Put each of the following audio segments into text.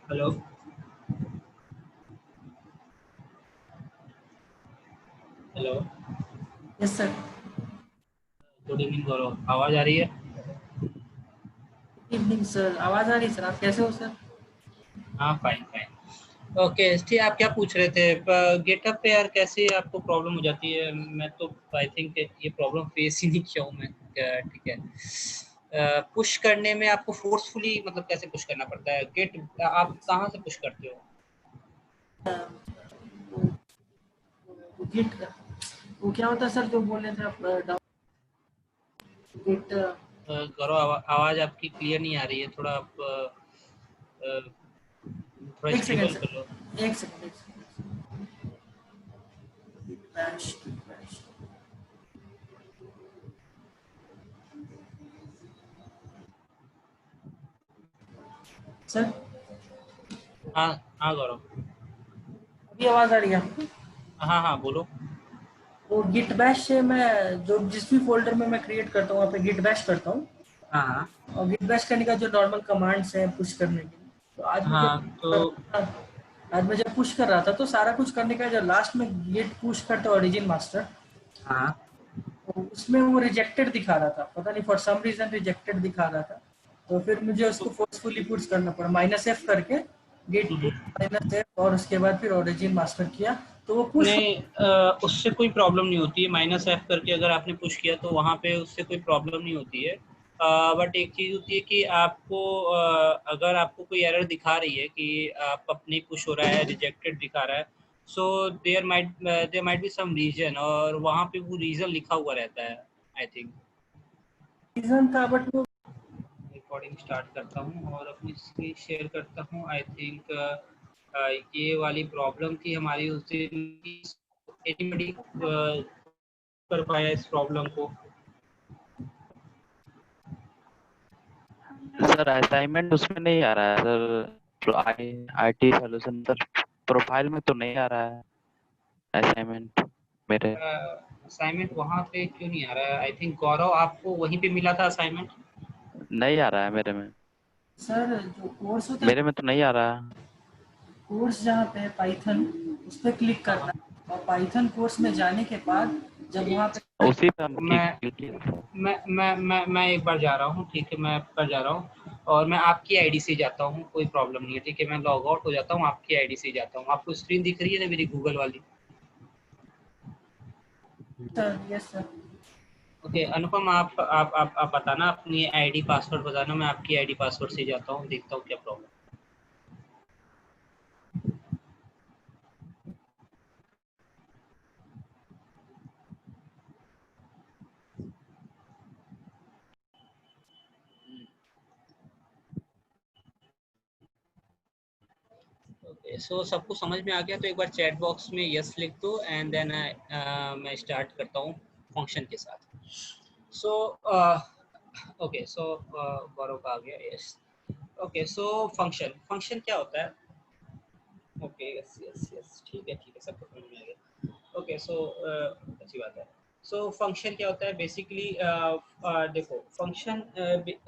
Hello hello yes sir. Good evening Gaurav, आवाज आ रही है? इवनिंग सर, आवाज़ आ रही है सर। आप कैसे हो सर? हाँ, फाइन फाइन। ओके ठीक, आप क्या पूछ रहे थे? गेटअप पे यार कैसे आपको प्रॉब्लम हो जाती है? मैं तो आई थिंक ये प्रॉब्लम फेस ही नहीं किया हूँ मैं। ठीक है। पुश करने में आपको फोर्सफुली मतलब कैसे पुश करना पड़ता है? गेट आप कहाँ से पुश करते हो? वो गिट वो क्या होता है सर जो बोल रहे थे आप? गिट। गौरव आवाज आपकी क्लियर नहीं आ रही है, थोड़ा आप थोड़ा एक सेकेंड स्टेबल सर, कर लो। एक सेकेंड, एक second. Git bash, git bash. Sir हाँ हाँ गौरव। अभी आवाज़ आ रही है? हाँ हाँ बोलो। वो गिट बैश से मैं जो जिस भी फोल्डर में मैं क्रिएट करता हूँ वहाँ पे गिट बैश करता हूँ। हाँ हाँ और गिट बैश करने का जो नॉर्मल कमांड्स हैं पुश करने के लिए, तो हाँ तो आज मैं जब पुश कर रहा था तो सारा कुछ करने का जब लास्ट में गिट पुश करता ओरिजिन मास्टर, हाँ तो उसमें वो रिजेक्टेड दिखा रहा था। पता नहीं फॉर सम रीजन रिजेक्टेड दिखा रहा था। तो फिर मुझे उसको फोर्सफुली पुश करना पड़ा, -F करके गेट पुश -F, और उसके बाद फिर ओरिजिन मास्टर किया तो वो पुश। नहीं, उससे कोई प्रॉब्लम नहीं होती है। -F करके अगर आपने पुश किया तो वहाँ पे उससे कोई प्रॉब्लम नहीं होती है। बट एक चीज़ होती है कि आपको अगर आपको कोई एरर दिखा रही है कि आप अपनी पुश हो रहा है, रिजेक्टेड दिखा रहा है, so there might be some reason, और वहाँ पे वो रीज़न लिखा हुआ रहता है आई थिंक। रीजन था बट वो रिकॉर्डिंग स्टार्ट करता हूँ और अपनी स्क्रीन शेयर करता हूँ। आई थिंक ये वाली प्रॉब्लम थी हमारी उस दिन की। एनीबडी कर पाया इस प्रॉब्लम को? सर असाइनमेंट उसमें नहीं आ रहा है sir. IT solution sir, profile में तो नहीं आ रहा है असाइनमेंट मेरे। असाइनमेंट वहाँ पे क्यों नहीं आ रहा है? आई थिंक गौरव आपको वहीं पे मिला था असाइनमेंट। नहीं आ रहा है मेरे में। सर जो कोर्स होता है, मेरे में तो नहीं आ रहा है। कोर्स जहाँ पे है पाइथन, उस पर क्लिक करना हाँ, है और पाइथन कोर्स में जाने के बाद जब वहाँ पे उसी पे हम मैं क्लिक किए थे। मैं एक बार जा रहा हूँ, ठीक है, मैं कर जा रहा हूँ और मैं आपकी आईडी से जाता हूँ, कोई प्रॉब्लम नहीं है, ठीक है। मैं लॉग आउट हो जाता हूँ, आपकी आईडी से जाता हूँ। आपको स्क्रीन दिख रही है ना मेरी गूगल वाली? Sir, yes sir. ओके अनुपम, आप बताना अपनी आईडी पासवर्ड बताना, मैं आपकी आईडी पासवर्ड से जाता हूँ, देखता हूँ क्या प्रॉब्लम। ओके सो सबको समझ में आ गया तो एक बार चैट बॉक्स में यस लिख दो एंड देन मैं स्टार्ट करता हूँ फंक्शन के साथ। सो ओके सो गौरव का आ गया yes. Okay so function function क्या होता है? ओके यस यस यस, ठीक है, सबको समझ में आ गया। ओके सो अच्छी बात है। सो फंक्शन क्या होता है बेसिकली? देखो फंक्शन,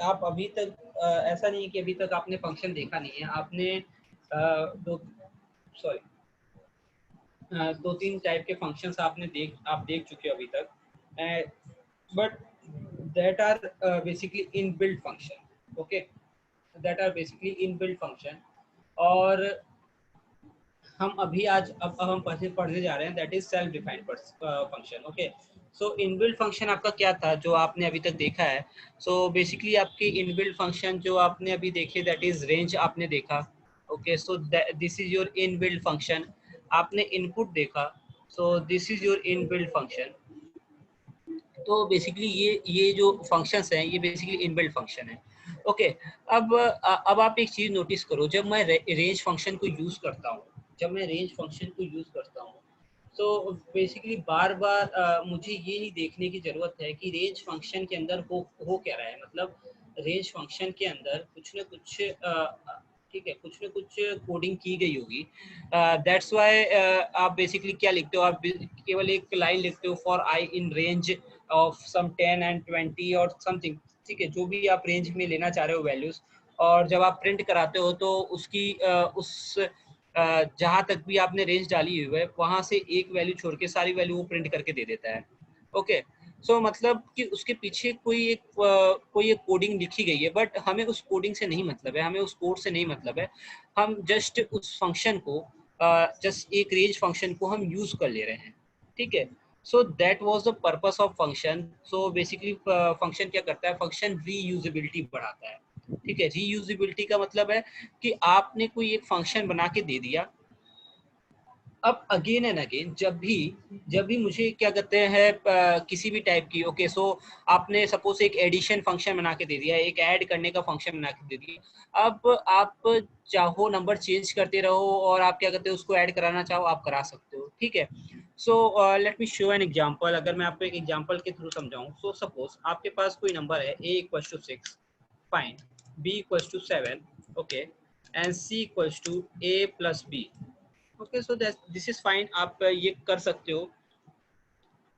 आप अभी तक ऐसा नहीं है कि अभी तक आपने फंक्शन देखा नहीं है। आपने दो सॉरी दो तीन टाइप के फंक्शंस आप देख चुके हो अभी तक, but that are basically in build function. Okay, that are basically in build function. और हम अभी आज अब हम पढ़ने जा रहे हैं that is self defined function. Okay, so inbuilt function आपका क्या था जो आपने अभी तक देखा है? सो बेसिकली आपकी इनबिल्ट फंक्शन जो आपने अभी देखे दैट इज रेंज आपने देखा, okay so this is your inbuilt function, आपने इनपुट देखा, सो this is your inbuilt function. तो बेसिकली ये जो फंक्शंस हैं ये बेसिकली इनबिल्ट फंक्शन है। ओके अब आप एक चीज नोटिस करो, जब मैं रेंज फंक्शन को यूज करता हूँ, जब मैं रेंज फंक्शन को यूज करता हूँ तो बेसिकली बार बार मुझे ये नहीं देखने की जरूरत है कि रेंज फंक्शन के अंदर हो क्या रहा है, मतलब रेंज फंक्शन के अंदर कुछ ना कुछ ठीक है, कुछ ना कुछ कोडिंग की गई होगी। दैट्स व्हाई आप बेसिकली क्या लिखते हो, आप केवल एक लाइन लिखते हो for I in range of some 10 and 20 और समथिंग, ठीक है, जो भी आप रेंज में लेना चाह रहे हो वैल्यूज, और जब आप प्रिंट कराते हो तो उसकी उस जहां तक भी आपने रेंज डाली हुई है वहां से एक वैल्यू छोड़ के सारी वैल्यू वो प्रिंट करके दे देता है। ओके सो मतलब कि उसके पीछे कोई एक कोडिंग लिखी गई है, बट हमें उस कोडिंग से नहीं मतलब है, हमें उस कोड से नहीं मतलब है, हम जस्ट उस फंक्शन को जस्ट एक रेंज फंक्शन को हम यूज कर ले रहे हैं, ठीक है। सो that was the purpose of function. So basically function क्या करता है, फंक्शन रीयूजेबिलिटी बढ़ाता है, ठीक है। रीयूजेबिलिटी का मतलब है कि आपने कोई एक फंक्शन बना के दे दिया, अब अगेन एंड अगेन जब भी मुझे क्या कहते हैं किसी भी टाइप की, ओके सो आपने सपोज एक एडिशन फंक्शन बना के दे दिया, एक ऐड करने का फंक्शन बना के दे दिया, अब आप चाहो नंबर चेंज करते रहो और आप क्या कहते हो उसको ऐड कराना चाहो आप करा सकते हो, ठीक है। So let me show an example, अगर मैं आपको एक एग्जांपल के थ्रू समझाऊं। सो सपोज आपके पास कोई नंबर है a equals to 6, fine, b equals to 7, okay, and c equals to a plus b, okay so this is fine, आप ये कर सकते हो।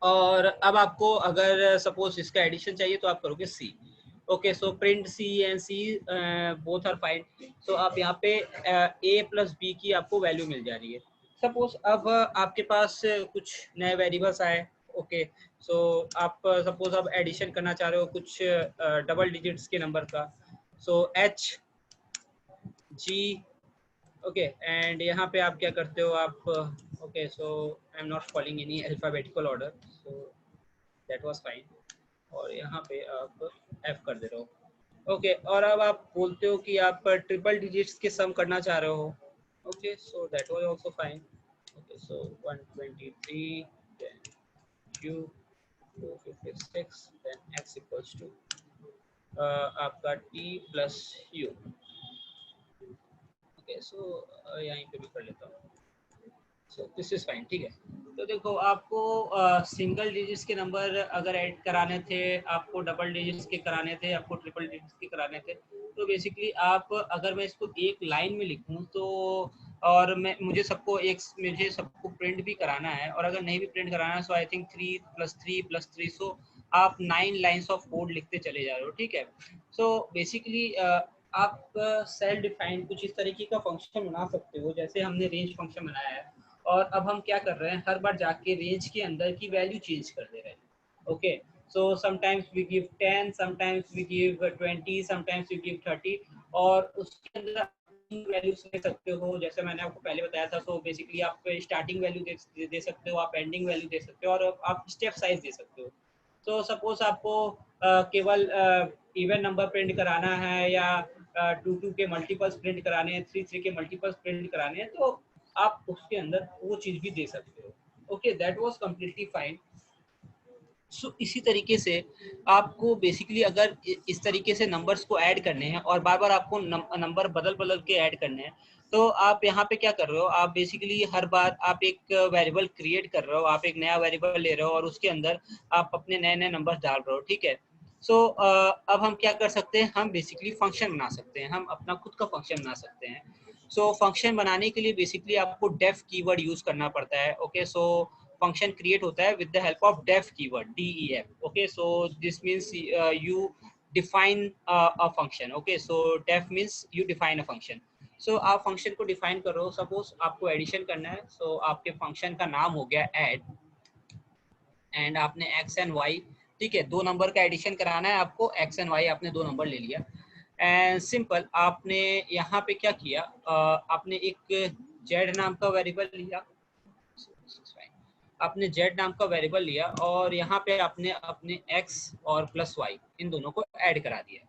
और अब आपको अगर सपोज इसका एडिशन चाहिए तो आप करोगे c, okay so print c and c both are fine. So आप यहाँ पे ए प्लस बी की आपको वैल्यू मिल जा रही है। सपोज अब आपके पास कुछ नए वेरिएबल्स आए, ओके सो आप सपोज अब एडिशन करना चाह रहे हो कुछ डबल डिजिट्स के नंबर का, so H G, okay and यहाँ पे आप क्या करते हो, आप okay so I am not following any alphabetical order, so that was fine, और यहाँ पे आप एफ कर दे रहे हो, ओके और अब आप बोलते हो कि आप ट्रिपल डिजिट्स के सम करना चाह रहे हो, okay so that was also fine, okay so 123 then q 256 then x equals to आपका t plus u, okay so यहीं पे भी कर लेता हूँ, सो दिस इज फाइन, ठीक है। तो देखो आपको सिंगल डिजिट्स के नंबर अगर ऐड कराने थे, आपको डबल डिजिट्स के कराने थे, आपको ट्रिपल डिजिट्स के कराने थे, तो बेसिकली आप अगर मैं इसको एक लाइन में लिखूं तो, और मुझे सबको प्रिंट भी कराना है, और अगर नहीं भी प्रिंट कराना है सो आई थिंक 3 + 3 + 3, सो आप 9 लाइन्स ऑफ कोड लिखते चले जा रहे हो, ठीक है। सो बेसिकली आप सेल्फ डिफाइंड कुछ इस तरीके का फंक्शन बना सकते हो जैसे हमने रेंज फंक्शन बनाया है, और अब हम क्या कर रहे हैं, हर बार जाके रेंज के अंदर की वैल्यू चेंज कर दे रहे हैं, okay so sometimes we give 10, sometimes we give 20, sometimes we give 30, और उसके अंदर वैल्यूज दे सकते हो जैसे मैंने आपको पहले बताया था। सो बेसिकली आप स्टार्टिंग वैल्यू दे सकते हो, आप एंडिंग वैल्यू दे सकते हो, और आप स्टेप साइज दे सकते हो। तो सपोज आपको केवल इवन नंबर प्रिंट कराना है, या 2 के मल्टीपल्स प्रिंट कराने हैं, 3 के मल्टीपल्स प्रिंट कराने हैं, तो आप उसके अंदर वो चीज भी दे सकते हो, okay that was completely fine. So इसी तरीके से आपको बेसिकली अगर इस तरीके से नंबर्स को ऐड करने हैं और बार बार आपको नंबर बदल बदल के ऐड करने हैं, तो आप यहाँ पे क्या कर रहे हो, आप बेसिकली हर बार आप एक वेरिएबल क्रिएट कर रहे हो, आप एक नया वेरिएबल ले रहे हो और उसके अंदर आप अपने नए नए नंबर्स डाल रहे हो, ठीक है। सो अब हम क्या कर सकते हैं, हम बेसिकली फंक्शन बना सकते हैं, हम अपना खुद का फंक्शन बना सकते हैं। सो फंक्शन बनाने के लिए बेसिकली आपको डेफ कीवर्ड यूज करना पड़ता है, ओके सो function create होता है with the help of def keyword, def, okay so this means you define a function, okay so def means you define a function। so आप function को define कर रहे हो, suppose आपको addition करना है, so आपके function का नाम हो गया add, and आपने x and y, ठीक है, दो नंबर का एडिशन कराना है आपको, x and y आपने दो नंबर ले लिया, एंड सिंपल आपने यहाँ पे क्या किया, आपने एक z नाम का वेरिएबल लिया, आपने z नाम का वेरिएबल लिया, और यहाँ पे आपने अपने x और प्लस y इन दोनों को ऐड करा दिया,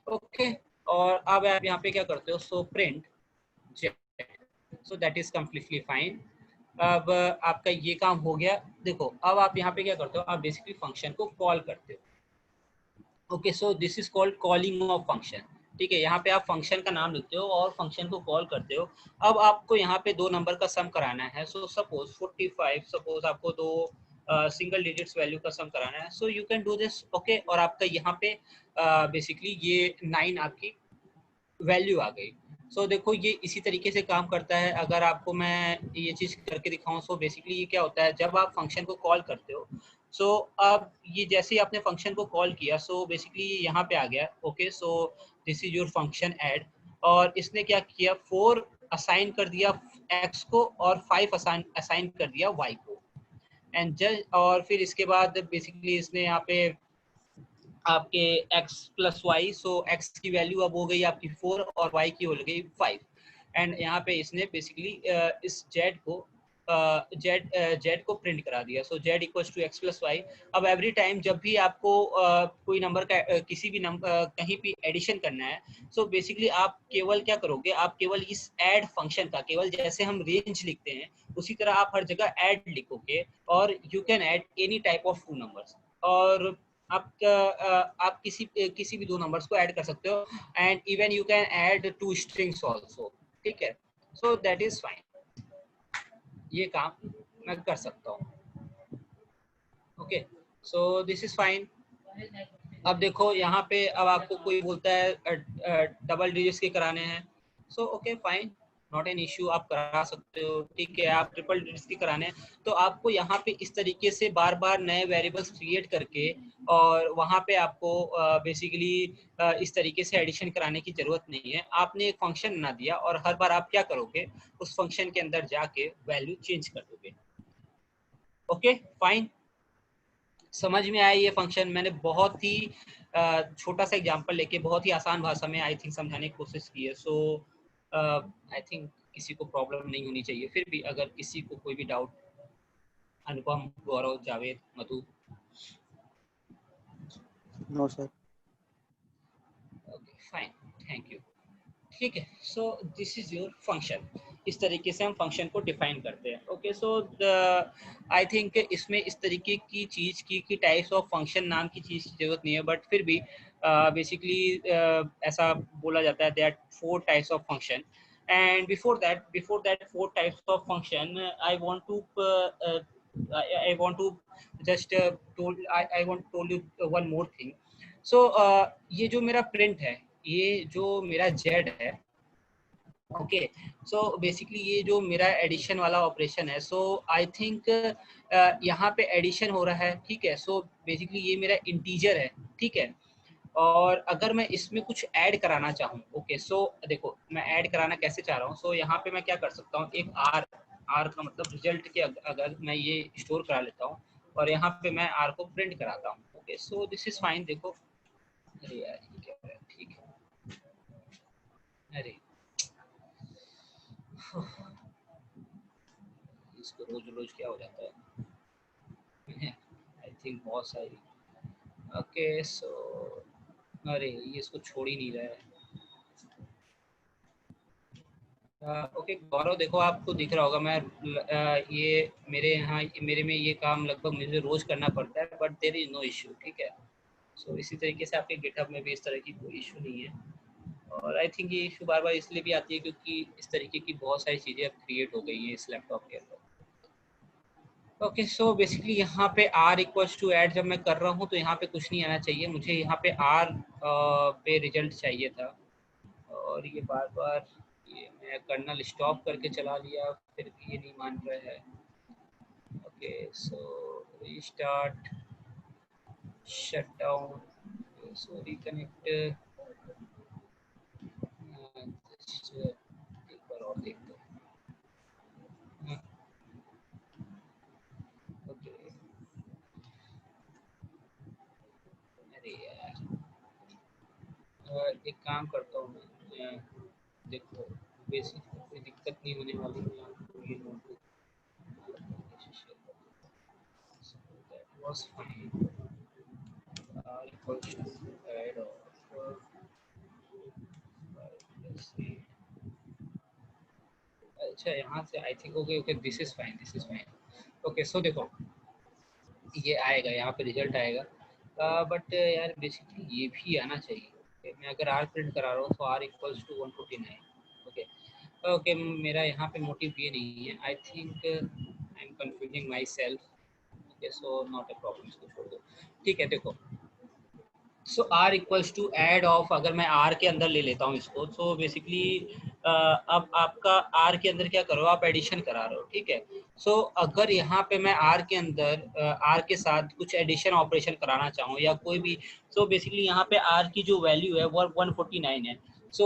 ओके। और अब आप यहाँ पे क्या करते हो, so print Z. So that is completely fine. अब आपका ये काम हो गया। देखो अब आप यहाँ पे क्या करते हो, आप बेसिकली फंक्शन को कॉल करते हो। Okay, so this is called calling of function. ठीक है, यहाँ पे आप फंक्शन का नाम लिखते हो और फंक्शन को कॉल करते हो। अब आपको यहाँ पे दो नंबर का सम कराना है। सो सपोज 45, सपोज आपको दो सिंगल डिजिट्स वैल्यू का सम कराना है। सो you can do this. Okay, और आपका यहाँ पे बेसिकली ये 9 आपकी वैल्यू आ गई। सो देखो ये इसी तरीके से काम करता है। अगर आपको मैं ये चीज़ करके दिखाऊं, सो बेसिकली ये क्या होता है, जब आप फंक्शन को कॉल करते हो, सो अब ये जैसे ही आपने फंक्शन को कॉल किया, सो बेसिकली यहाँ पे आ गया। Okay, so this is your function add, और इसने क्या किया, 4 असाइन कर दिया x को और 5 असाइन कर दिया y को। एंड जस्ट और फिर इसके बाद बेसिकली इसने यहाँ पे आपके x प्लस वाई, सो x की वैल्यू अब हो गई आपकी 4 और y की हो गई 5। एंड यहाँ पे इसने बेसिकली इस z को z को प्रिंट करा दिया। So z equals to x plus Y. अब एवरी टाइम जब भी आपको कोई नंबर का किसी भी नंबर कहीं भी एडिशन करना है, सो बेसिकली आप केवल क्या करोगे, आप केवल इस ऐड फंक्शन का, केवल जैसे हम रेंज लिखते हैं उसी तरह आप हर जगह ऐड लिखोगे, और you can add any type of two numbers. और आप किसी भी दो नंबर्स को ऐड कर सकते हो, and even you can add two strings also. ठीक है, सो दैट इज फाइन, ये काम मैं कर सकता हूँ। Okay, so this is fine. अब देखो यहाँ पे अब आपको कोई बोलता है डबल डिजिट्स के कराने हैं, so okay fine, not an issue, आप करा सकते हो। ठीक है, आप ट्रिपल डिजिट्स के कराने हैं तो आपको यहाँ पे इस तरीके से बार बार नए वेरिएबल्स क्रिएट करके और वहाँ पे आपको बेसिकली इस तरीके से एडिशन कराने की जरूरत नहीं है। आपने एक फंक्शन बना दिया और हर बार आप क्या करोगे, उस फंक्शन के अंदर जाके वैल्यू चेंज कर दोगे। ओके फाइन, समझ में आया ये फंक्शन? मैंने बहुत ही छोटा सा एग्जांपल लेके बहुत ही आसान भाषा में आई थिंक समझाने की कोशिश की है। सो आई थिंक किसी को प्रॉब्लम नहीं होनी चाहिए। फिर भी अगर किसी को कोई भी doubt, Anupam, Gaurav, Javed, Madhu? No sir. Okay fine, thank you. ठीक है, so this is your function. इस तरीके से हम फंक्शन को डिफाइन करते हैं। ओके, सो आई थिंक इसमें इस तरीके की चीज़ की टाइप्स ऑफ फंक्शन नाम की चीज़ की जरूरत नहीं है, बट फिर भी बेसिकली ऐसा बोला जाता है that 4 types of function. And before that 4 types of function, I want to I want to just I want to told you one more thing. So ये जो मेरा प्रिंट है, ये जो मेरा z है, ओके, सो बेसिकली ये जो मेरा एडिशन वाला ऑपरेशन है, सो आई थिंक यहाँ पे एडिशन हो रहा है। ठीक है, सो बेसिकली ये मेरा इंटीजर है। ठीक है, और अगर मैं इसमें कुछ ऐड कराना चाहूँ, ओके, सो देखो मैं ऐड कराना कैसे चाह रहा हूँ। सो यहाँ पे मैं क्या कर सकता हूँ, एक आर का मतलब रिजल्ट के अगर मैं ये स्टोर करा लेता हूँ और यहाँ पे मैं आर को प्रिंट कराता हूँ। Okay, so this is fine. देखो, अरे यार ये क्या हो रहा है? ठीक है, अरे इसको रोज रोज क्या हो जाता है? आई थिंक बहुत सारी। ओके, सो अरे ये इसको छोड़ ही नहीं रहा है। ओके गौरव, देखो आपको दिख रहा होगा, मैं ये मेरे यहाँ मेरे में ये काम लगभग मुझे रोज करना पड़ता है, but there is no issue. ठीक है, सो इसी तरीके से आपके गिटहब में भी इस तरह की कोई इशू नहीं है। और आई थिंक ये इशू बार बार इसलिए भी आती है क्योंकि इस तरीके की बहुत सारी चीज़ें अब क्रिएट हो गई हैं इस लैपटॉप के अंदर। ओके, सो बेसिकली यहाँ पे r इक्वल्स टू ऐड जब मैं कर रहा हूँ तो यहाँ पे कुछ नहीं आना चाहिए, मुझे यहाँ पे r पे रिजल्ट चाहिए था। और ये बार बार ये मैं कर्नल स्टॉप करके चला लिया, फिर भी ये नहीं मान रहा है। ओके, सो रीस्टार्ट, शट डाउन, सो रिकनेक्ट। एक बार और देख दो। ओके, अरे यार एक काम करता हूँ मैं, देखो बेसिक कोई दिक्कत नहीं होने वाली है। आपको ये notebook that was fine. Equals to add of let's see, अच्छा यहाँ से I think okay okay this is fine okay. So देखो ये आएगा यहाँ पे रिजल्ट आएगा बट यार बेसिकली ये भी आना चाहिए। Okay, मैं अगर आर प्रिंट करा रहा हूँ तो r equals to 149। Okay okay मेरा यहाँ पे मोटिव ये नहीं है। I think I am confusing myself. Okay so not a problem, इसको छोड़ दो। ठीक है देखो so r equals to add of, अगर मैं आर के अंदर ले लेता हूँ इसको तो बेसिकली अब आपका आर के अंदर क्या करो आप एडिशन करा रहे हो। ठीक है सो अगर यहाँ पे मैं आर के अंदर आर के साथ कुछ एडिशन ऑपरेशन कराना चाहूँ या कोई भी, सो बेसिकली यहाँ पे आर की जो वैल्यू है वो 149 है। सो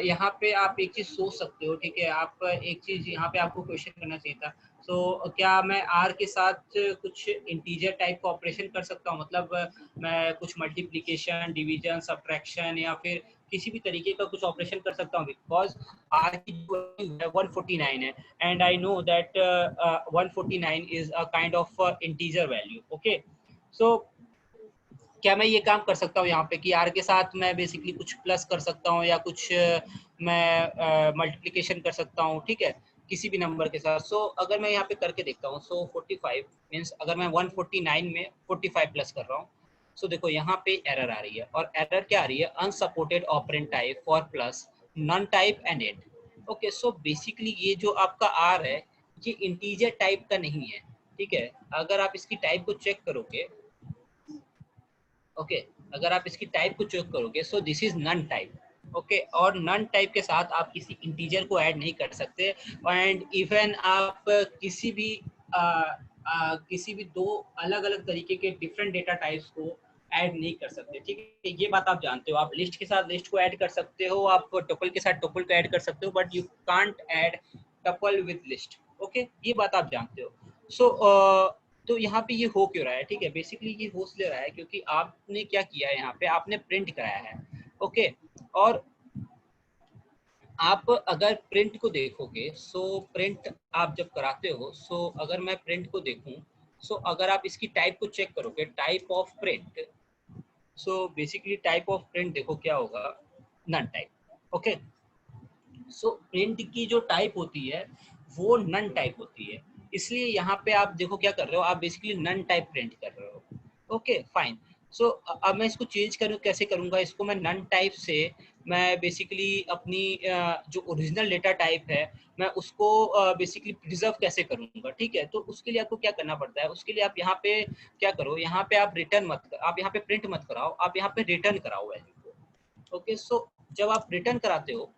यहाँ पे आप एक चीज़ सोच सकते हो। ठीक है आप एक चीज़ यहाँ पे आपको क्वेश्चन करना चाहिए था। सो क्या मैं आर के साथ कुछ इंटीजर टाइप का ऑपरेशन कर सकता हूँ, मतलब मैं कुछ मल्टीप्लिकेशन डिवीजन सब्ट्रैक्शन या फिर किसी भी तरीके का कुछ ऑपरेशन कर सकता हूँ, बिकॉज आर की जो वैल्यू है 149 है and I know that 149 is a kind of integer value. Okay so क्या मैं ये काम कर सकता हूँ यहाँ पे कि आर के साथ मैं बेसिकली कुछ प्लस कर सकता हूँ या कुछ मैं मल्टीप्लिकेशन कर सकता हूँ। ठीक है किसी भी नंबर के साथ। सो अगर मैं यहाँ पे करके देखता हूँ सो 45 मीन्स अगर मैं 149 में 45 प्लस कर रहा हूँ। सो देखो यहाँ पे एरर आ रही है और एरर क्या आ रही है, unsupported operand type for plus none type and add. Okay so basically ये जो आपका आर है ये इंटीजर टाइप का नहीं है। ठीक है अगर आप इसकी टाइप को चेक करोगे ओके अगर आप इसकी टाइप को चेक करोगे so this is none type. Okay और नन टाइप के साथ आप किसी इंटीजर को ऐड नहीं कर सकते एंड इवन आप किसी भी दो अलग अलग तरीके के डिफरेंट डेटा टाइप्स को ऐड नहीं कर सकते। ठीक है ये बात आप जानते हो। आप लिस्ट के साथ लिस्ट को ऐड कर सकते हो, आप टपल के साथ टपल को ऐड कर सकते हो, but you can't add tuple with list. Okay ये बात आप जानते हो। सो तो यहाँ पे ये हो क्यों रहा है, ठीक है बेसिकली ये हो इसलिए रहा है क्योंकि आपने क्या किया है, यहाँ पे आपने प्रिंट कराया है। ओके और आप अगर प्रिंट को देखोगे सो प्रिंट आप जब कराते हो सो अगर मैं प्रिंट को देखूं सो अगर आप इसकी टाइप को चेक करोगे type of print, so basically type of print देखो क्या होगा, none type. Okay so print की जो टाइप होती है वो नन टाइप होती है, इसलिए यहाँ पे आप देखो क्या कर रहे हो, आप बेसिकली नन टाइप प्रिंट कर रहे हो। ओके फाइन सो अब मैं इसको चेंज करूँ, कैसे करूँगा इसको, मैं नन टाइप से मैं बेसिकली अपनी जो ओरिजिनल डेटा टाइप है मैं उसको बेसिकली प्रिजर्व कैसे करूँगा। ठीक है तो उसके लिए आपको क्या करना पड़ता है, उसके लिए आप यहाँ पे क्या करो, यहाँ पे आप रिटर्न मत आप यहाँ पे प्रिंट मत कराओ, आप यहाँ पे रिटर्न कराओ वैल्यू को। ओके सो जब आप रिटर्न कराते हो,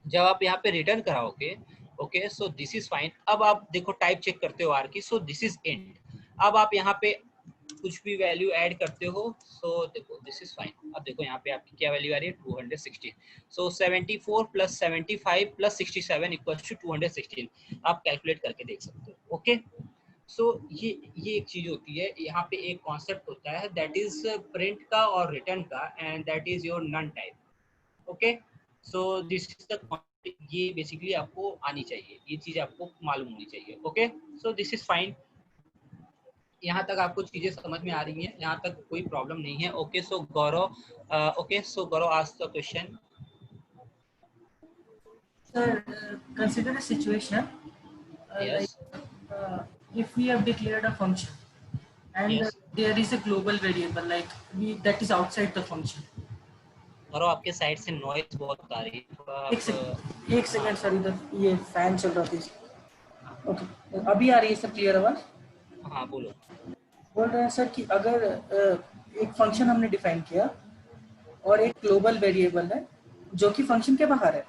जब आप यहाँ पे रिटर्न कराओगे okay so this is fine. अब आप देखो टाइप चेक करते हो आर की, सो दिस इज इंट। अब आप यहाँ पे कुछ भी वैल्यू ऐड करते हो सो देखो दिस इज फाइन। अब देखो यहाँ पे आपकी क्या वैल्यू आ रही है 216। सो 74 प्लस 75 प्लस 67 इक्वल्स टू 216। आप कैलकुलेट करके देख सकते हो। ओके सो ये एक चीज होती है, यहाँ पे एक कॉन्सेप्ट होता है दैट इज प्रिंट का और रिटर्न का and that is your none type. Okay so this is the, ये बेसिकली आपको आनी चाहिए, ये चीज आपको मालूम होनी चाहिए। Okay so this is fine, यहाँ तक आपको चीजें समझ में आ रही हैं, यहाँ तक कोई प्रॉब्लम नहीं है। Okay so Gaurav, okay so Gaurav ask the question. Sir, consider a situation like yes if we have declared a function and yes there is a global variable like that is outside the function. गौरव आपके side से noise बहुत आ रही है, थोड़ा आप एक हाँ second sir, इधर ये फैन चल रहा था। ओके अभी आ रही है सर क्लियर आवाज? हाँ बोलो। बोल रहे हैं सर कि अगर एक फंक्शन हमने डिफाइन किया और एक ग्लोबल वेरिएबल है जो कि फंक्शन के बाहर है,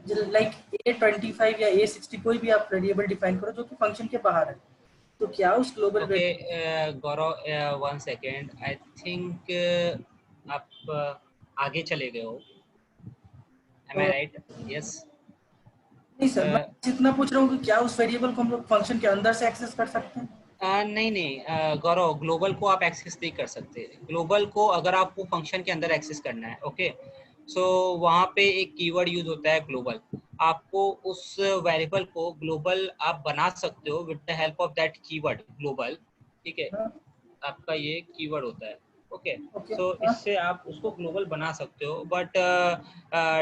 लाइक A25 या A60 कोई भी आप वेरिएबल डिफाइन करो जो कि फंक्शन के बाहर है, तो क्या उस global okay Gaurav 1 second, I think आप आगे चले गए हो, एम आई राइट? यस नहीं सर, मैं जितना पूछ रहा हूँ कि क्या उस वेरिएबल को हम लोग फंक्शन के अंदर से एक्सेस कर सकते हैं? नहीं नहीं गौरव ग्लोबल को आप एक्सेस नहीं कर सकते। ग्लोबल को अगर आपको फंक्शन के अंदर एक्सेस करना है ओके सो वहाँ पे एक कीवर्ड यूज होता है ग्लोबल। आपको उस वेरिएबल को ग्लोबल आप बना सकते हो with the help of that keyword global. ठीक है हाँ, आपका ये कीवर्ड होता है। ओके। ओके। सो इससे आप उसको ग्लोबल बना सकते हो, बट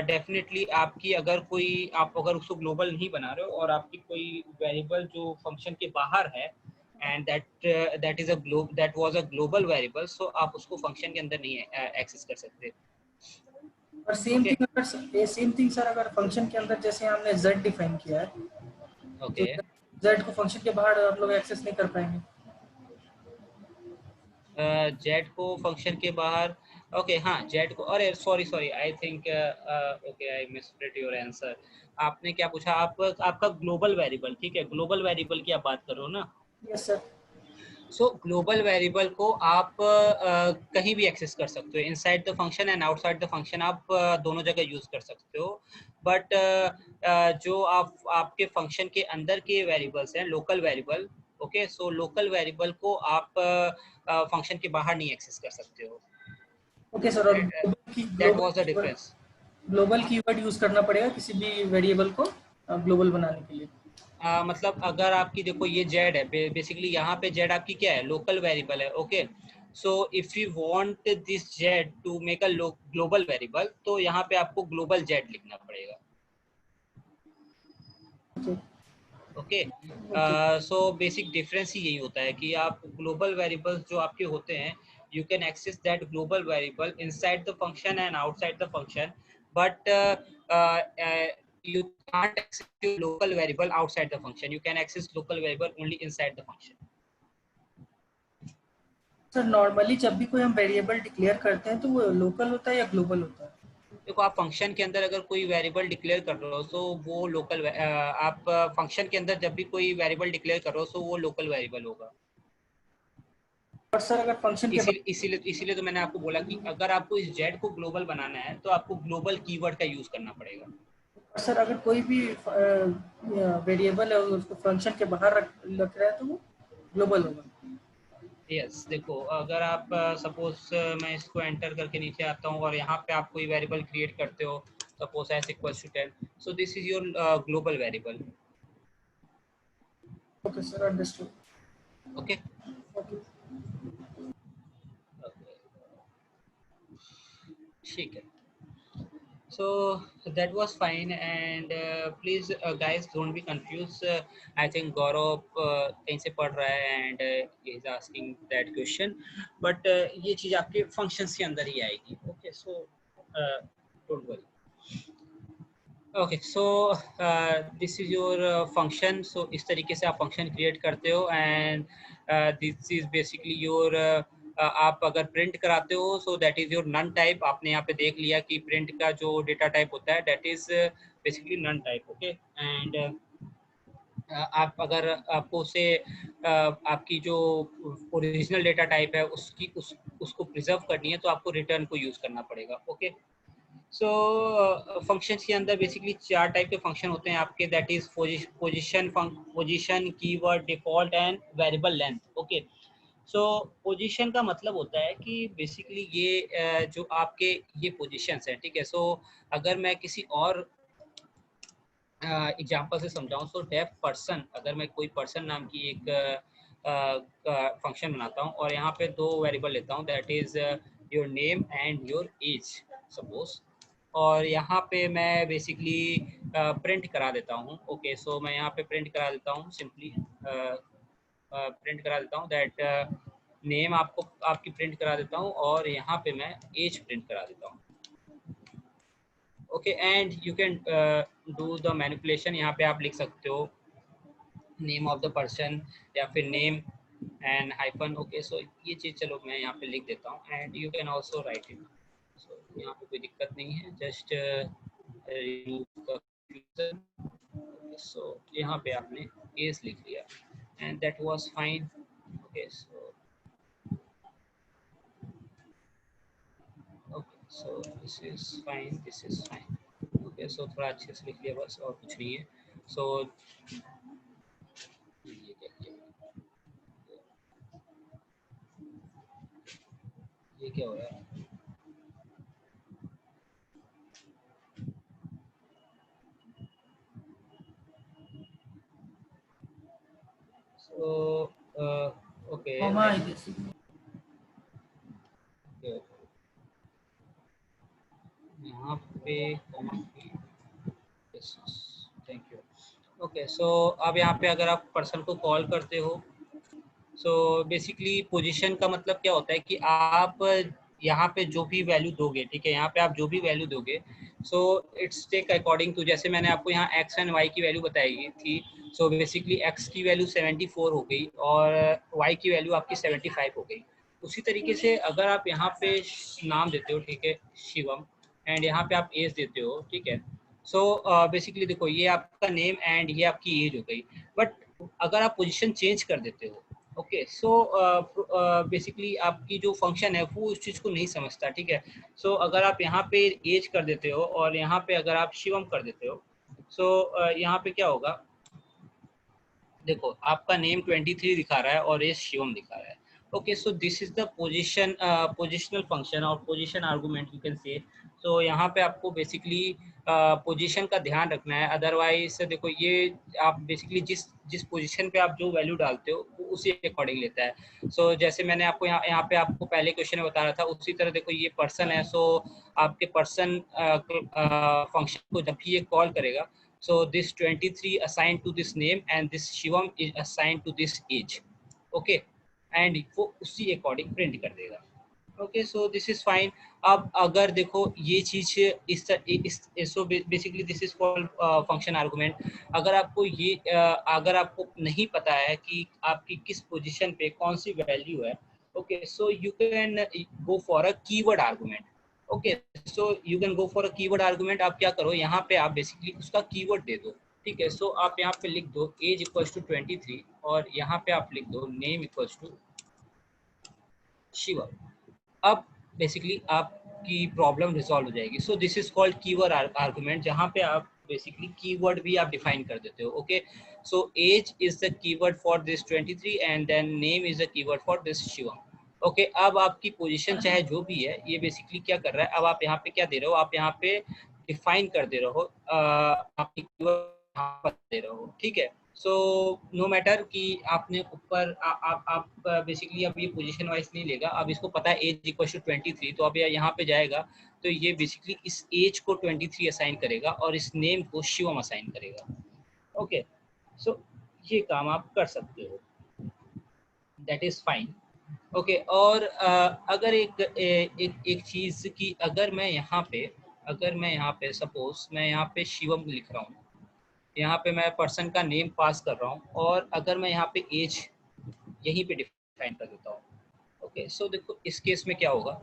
डेफिनेटली आपकी अगर कोई, आप अगर उसको ग्लोबल नहीं बना रहे हो और आपकी कोई वेरिएबल जो फंक्शन के बाहर है and that is a that was a global variable, so आप उसको फंक्शन के अंदर नहीं एक्सेस कर सकते। और सेम ओके थिंग अगर ये सेम थिंग सर अगर फंक्शन के अंदर जैसे हमने z डिफाइन किया है, तो ओके। z को फंक्शन के बाहर आप लोग एक्सेस नहीं कर पाएंगे। जेड को फंक्शन के बाहर, ओके हाँ जेड को, अरे sorry sorry I think okay I misprint your answer. आपने क्या पूछा, आप आपका ग्लोबल वेरिएबल, ठीक है, ग्लोबल वेरिएबल की आप बात कर रहे हो ना। Yes sir. सो ग्लोबल वेरिएबल को आप कहीं भी एक्सेस कर सकते हो, inside the function and outside the function, आप दोनों जगह यूज कर सकते हो। बट जो आप आपके फंक्शन के अंदर के वेरिएबल्स हैं, local variable, okay, so local variable को आप फंक्शन के बाहर नहीं एक्सेस कर सकते हो। Okay sir. और that was the difference. Global keyword use करना पड़ेगा किसी भी वेरिएबल को ग्लोबल बनाने के लिए। मतलब अगर आपकी देखो ये जेड है, बेसिकली यहाँ पे जेड आपकी क्या है, लोकल वेरिएबल है, okay. So if you want this z to make a global variable, तो यहाँ पे आपको ग्लोबल जेड लिखना पड़ेगा, okay. Okay. Okay so basic difference ही यही होता है कि आप ग्लोबल वेरिएबल्स जो आपके होते हैं, you can access that global variable inside the function and outside the function, but you can't access your local variable outside the function. You can access local variable only inside the function. Sir normally जब भी कोई हम variable declare करते हैं तो वो local होता है या ग्लोबल होता है? देखो आप फंक्शन के अंदर अगर कोई वेरिएबल डिक्लेयर कर रहे हो तो वो लोकल, आप फंक्शन के अंदर जब भी कोई वेरिएबल डिक्लेयर कर रहे हो तो वो लोकल वेरिएबल होगा। और सर अगर फंक्शन के बाद इसीलिए तो मैंने आपको बोला कि अगर आपको इस जेड को ग्लोबल बनाना है तो आपको ग्लोबल कीवर्ड का यूज करना पड़ेगा। और सर अगर कोई भी वेरिएबल है उसको फंक्शन के बाहर रख रहा है तो वो ग्लोबल होगा। यस देखो अगर आप सपोज मैं इसको एंटर करके नीचे आता हूँ और यहाँ पे आप कोई वेरिएबल क्रिएट करते हो, suppose S equals to 10, so this is your global variable. Okay sir understood. Okay, okay ठीक है। So that was fine, and please guys don't be confused. I think Gaurav कहीं से पढ़ रहा है and he is asking that question, but ये चीज़ आपके functions के अंदर ही आएगी। Okay, so don't worry. Okay, so this is your function. So इस तरीके से आप function create करते हो and this is basically your आप अगर प्रिंट कराते हो so that is your none type। आपने यहाँ पे देख लिया कि प्रिंट का जो डेटा टाइप होता है that is basically none type, okay। and आप अगर आपको उसे आपकी जो ओरिजिनल डेटा टाइप है उसको प्रिजर्व करनी है तो आपको रिटर्न को यूज करना पड़ेगा, ओके। सो फंक्शंस के अंदर बेसिकली 4 टाइप के फंक्शन होते हैं आपके, that is position, keyword, default and variable length, okay. So position का मतलब होता है कि बेसिकली ये जो आपके ये पोजीशंस हैं, ठीक है। सो अगर मैं किसी और एग्जांपल से समझाऊं, सो डेफ पर्सन, अगर मैं कोई पर्सन नाम की एक फंक्शन बनाता हूं और यहाँ पे 2 वेरिएबल लेता हूं, that is your name and your age suppose, और यहाँ पे मैं बेसिकली प्रिंट करा देता हूँ, ओके। सो मैं यहाँ पे प्रिंट करा देता हूँ, सिंपली प्रिंट करा देता हूँ दैट नेम आपको आपकी प्रिंट करा देता हूँ और यहाँ पे मैं एज प्रिंट करा देता हूँ, okay. And you can do the manipulation, यहाँ पे आप लिख सकते हो नेम ऑफ द पर्सन या फिर name and hyphen, okay. So ये चीज़ चलो मैं यहाँ पे लिख देता हूँ and you can also write it. So यहाँ पे कोई दिक्कत नहीं है, just remove the confusion, so यहाँ पे आपने एज लिख लिया and that was fine, okay. So okay, so this is fine, this is fine, okay. So थोड़ा अच्छे से लिख लिया बस, और कुछ नहीं है। सो ये क्या किया, ये क्या हो रहा है, so okay comma I guess. Okay, so अब यहाँ पे अगर आप पर्सन को कॉल करते हो, सो बेसिकली पोजीशन का मतलब क्या होता है कि आप यहाँ पे जो भी वैल्यू दोगे, ठीक है, यहाँ पे आप जो भी वैल्यू दोगे, so it's take according to, जैसे मैंने आपको यहाँ एक्स एंड वाई की वैल्यू बताई थी, सो बेसिकली एक्स की वैल्यू 74 हो गई और वाई की वैल्यू आपकी 75 हो गई। उसी तरीके से अगर आप यहाँ पे नाम देते हो, ठीक है, शिवम, एंड यहाँ पे आप एज देते हो, ठीक है, सो बेसिकली देखो ये आपका नेम एंड ये आपकी एज हो गई। बट अगर आप पोजीशन चेंज कर देते हो, ओके, सो बेसिकली आपकी जो फंक्शन है वो उस चीज़ को नहीं समझता, ठीक है। सो अगर आप यहाँ पे एज कर देते हो और यहाँ पे अगर आप शिवम कर देते हो, सो यहाँ पे क्या होगा, देखो आपका नेम 23 दिखा रहा है और एज शिवम दिखा रहा है। Okay, so this is the positional function और position argument you can say. तो यहाँ पे आपको बेसिकली पोजीशन का ध्यान रखना है, अदरवाइज देखो ये आप बेसिकली जिस जिस पोजीशन पे आप जो वैल्यू डालते हो वो उसी अकॉर्डिंग लेता है। सो जैसे मैंने आपको यहाँ पे आपको पहले क्वेश्चन में बता रहा था, उसी तरह देखो ये पर्सन है, सो आपके पर्सन फंक्शन को जब भी ये कॉल करेगा, so this 23 assigned to this name and this Shivam is assigned to this age, okay, and वो उसी अकॉर्डिंग प्रिंट कर देगा। Okay, so this is fine. अब अगर देखो ये चीज so basically this is called function argument. अगर आपको ये अगर आपको नहीं पता है कि आपकी किस पोजीशन पे कौन सी वैल्यू है, okay, so you can go for a keyword argument. Okay, so you can go for a keyword argument. आप क्या करो, यहाँ पे आप बेसिकली उसका कीवर्ड दे दो, ठीक है। सो आप यहाँ पे लिख दो एज इक्वल्स टू 23 और यहाँ पे आप लिख दो नेम इक्वल्स टू शिवा। अब बेसिकली आपकी प्रॉब्लम रिजॉल्व हो जाएगी। सो this is called keyword argument, जहाँ पे आप बेसिकली कीवर्ड भी आप डिफाइन कर देते हो। Okay, so age is the keyword for this 23 and then name is the keyword for this Shivam. Okay, अब आपकी पोजीशन चाहे जो भी है, ये बेसिकली क्या कर रहा है, अब आप यहाँ पे क्या दे रहे हो, आप यहाँ पे डिफाइन कर दे रहे हो, आपकी कीवर्ड दे रहे हो, ठीक है। सो नो मैटर कि आपने ऊपर आप बेसिकली अब ये पोजीशन वाइज नहीं लेगा, अब इसको पता है एज इक्वल टू 23, तो अब यहाँ पे जाएगा तो ये बेसिकली इस एज को 23 असाइन करेगा और इस नेम को शिवम असाइन करेगा। ओके, सो ये काम आप कर सकते हो, दैट इज फाइन। ओके, और अगर एक चीज़ की, अगर मैं यहाँ पे सपोज मैं यहाँ पे शिवम लिख रहा हूँ, यहाँ पे मैं पर्सन का नेम पास कर रहा हूँ और अगर मैं यहाँ पे एज यहीं पे डिफाइन कर देता हूँ। ओके, सो देखो इस केस में क्या होगा,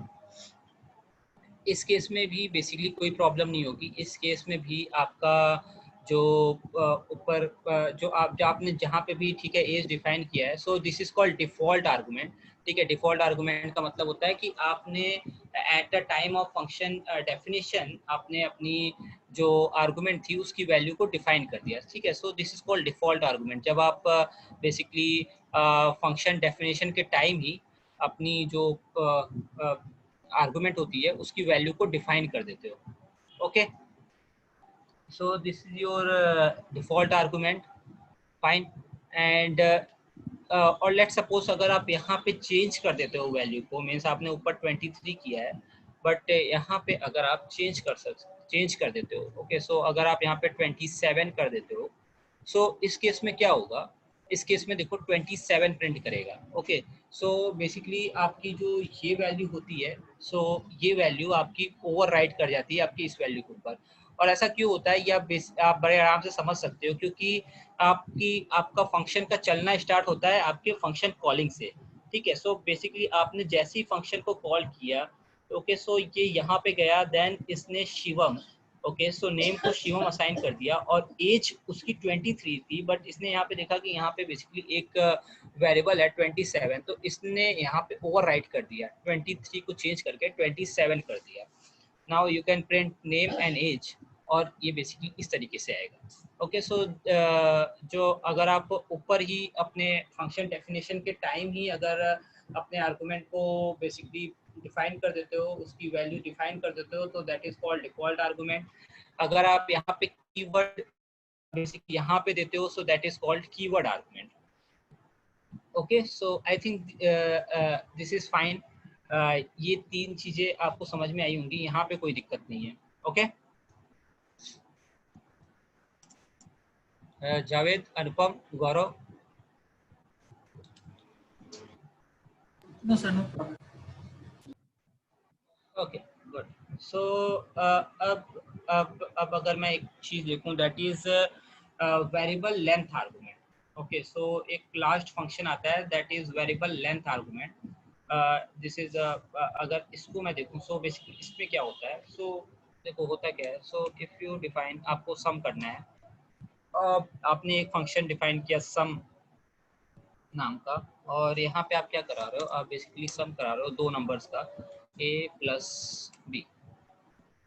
इस केस में भी बेसिकली कोई प्रॉब्लम नहीं होगी। इस केस में भी आपका जो ऊपर जो आपने जहाँ पे भी, ठीक है, एज डिफाइन किया है, so this is called default argument, ठीक है। डिफॉल्ट आर्गुमेंट का मतलब होता है कि आपने eight the time of function definition आपने अपनी जो आर्गुमेंट थी उसकी वैल्यू को डिफाइन कर दिया, ठीक है। So this is called default argument, जब आप बेसिकली फंक्शन डेफिनेशन के टाइम ही अपनी जो आर्गुमेंट होती है उसकी वैल्यू को डिफाइन कर देते हो। Okay, so this is your default argument, fine. And और लेट सपोज अगर आप यहाँ पे चेंज कर देते हो वैल्यू को, मीन्स आपने ऊपर 23 किया है बट यहाँ पे अगर आप चेंज कर देते हो, ओके, सो अगर आप यहाँ पे 27 कर देते हो, सो इस केस में क्या होगा, इस केस में देखो 27 प्रिंट करेगा। ओके, सो बेसिकली आपकी जो ये वैल्यू होती है, सो ये वैल्यू आपकी ओवरराइड कर जाती है आपकी इस वैल्यू के ऊपर। और ऐसा क्यों होता है ये आप बड़े आराम से समझ सकते हो, क्योंकि आपका फंक्शन का चलना स्टार्ट होता है आपके फंक्शन कॉलिंग से, ठीक है। सो बेसिकली आपने जैसे ही फंक्शन को कॉल किया, ओके, सो ये यहाँ पे गया, देन इसने शिवम, ओके, सो नेम को शिवम असाइन कर दिया और एज उसकी 23 थी, बट इसने यहाँ पे देखा कि यहाँ पे बेसिकली एक वेरिएबल है 27, तो इसने यहाँ पे ओवरराइट कर दिया, 23 को चेंज करके 27 कर दिया। Now you can print name and age, और ये बेसिकली इस तरीके से आएगा। ओके, सो जो अगर आप ऊपर ही अपने फंक्शन डेफिनेशन के टाइम ही अगर अपने आर्गुमेंट को बेसिकली डिफाइन कर देते हो, उसकी वैल्यू डिफाइन कर देते हो, तो that is called default argument. अगर आप यहाँ पे कीवर्ड बेसिक यहाँ पे देते हो, सो that is called keyword argument. Okay, so I think this is fine. ये तीन चीजें आपको समझ में आई होंगी, यहाँ पे कोई दिक्कत नहीं है। Okay, Javed, Anupam, Gaurav. No sir, no problem. Okay, good. So अब अगर मैं एक चीज देखूं, that is variable length argument. Okay, so एक लास्ट फंक्शन आता है that is variable length argument. This is अगर इसको मैं देखूं, सो बेसिकली इसमें क्या होता है। सो देखो होता क्या है। सो इफ यू डिफाइन, आपको सम करना है। आपने एक फंक्शन डिफाइन किया सम नाम का, और यहाँ पे आप क्या करा रहे हो, आप बेसिकली सम करा रहे हो दो नंबर्स का, a plus b.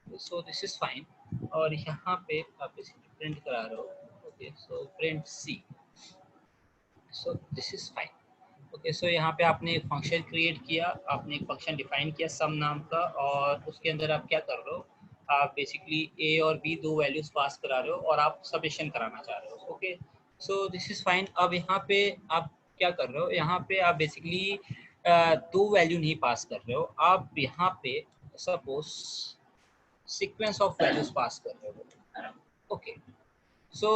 So this is fine. और यहाँ पे आप बेसिकली प्रिंट करा रहे हो। Okay, so print c. So this is fine. Okay, so यहाँ पे आपने एक फंक्शन क्रिएट किया, आपने एक फंक्शन डिफाइन किया सम नाम का, और उसके अंदर आप क्या कर रहे हो, आप बेसिकली ए और बी दो वैल्यूज पास करा रहे हो और आप समेशन कराना चाह रहे हो। Okay, so this is fine. अब यहाँ पे आप क्या कर रहे हो, यहाँ पे आप बेसिकली दो वैल्यू नहीं पास कर रहे हो, आप यहाँ पे suppose sequence of values pass कर रहे हो। ओके, सो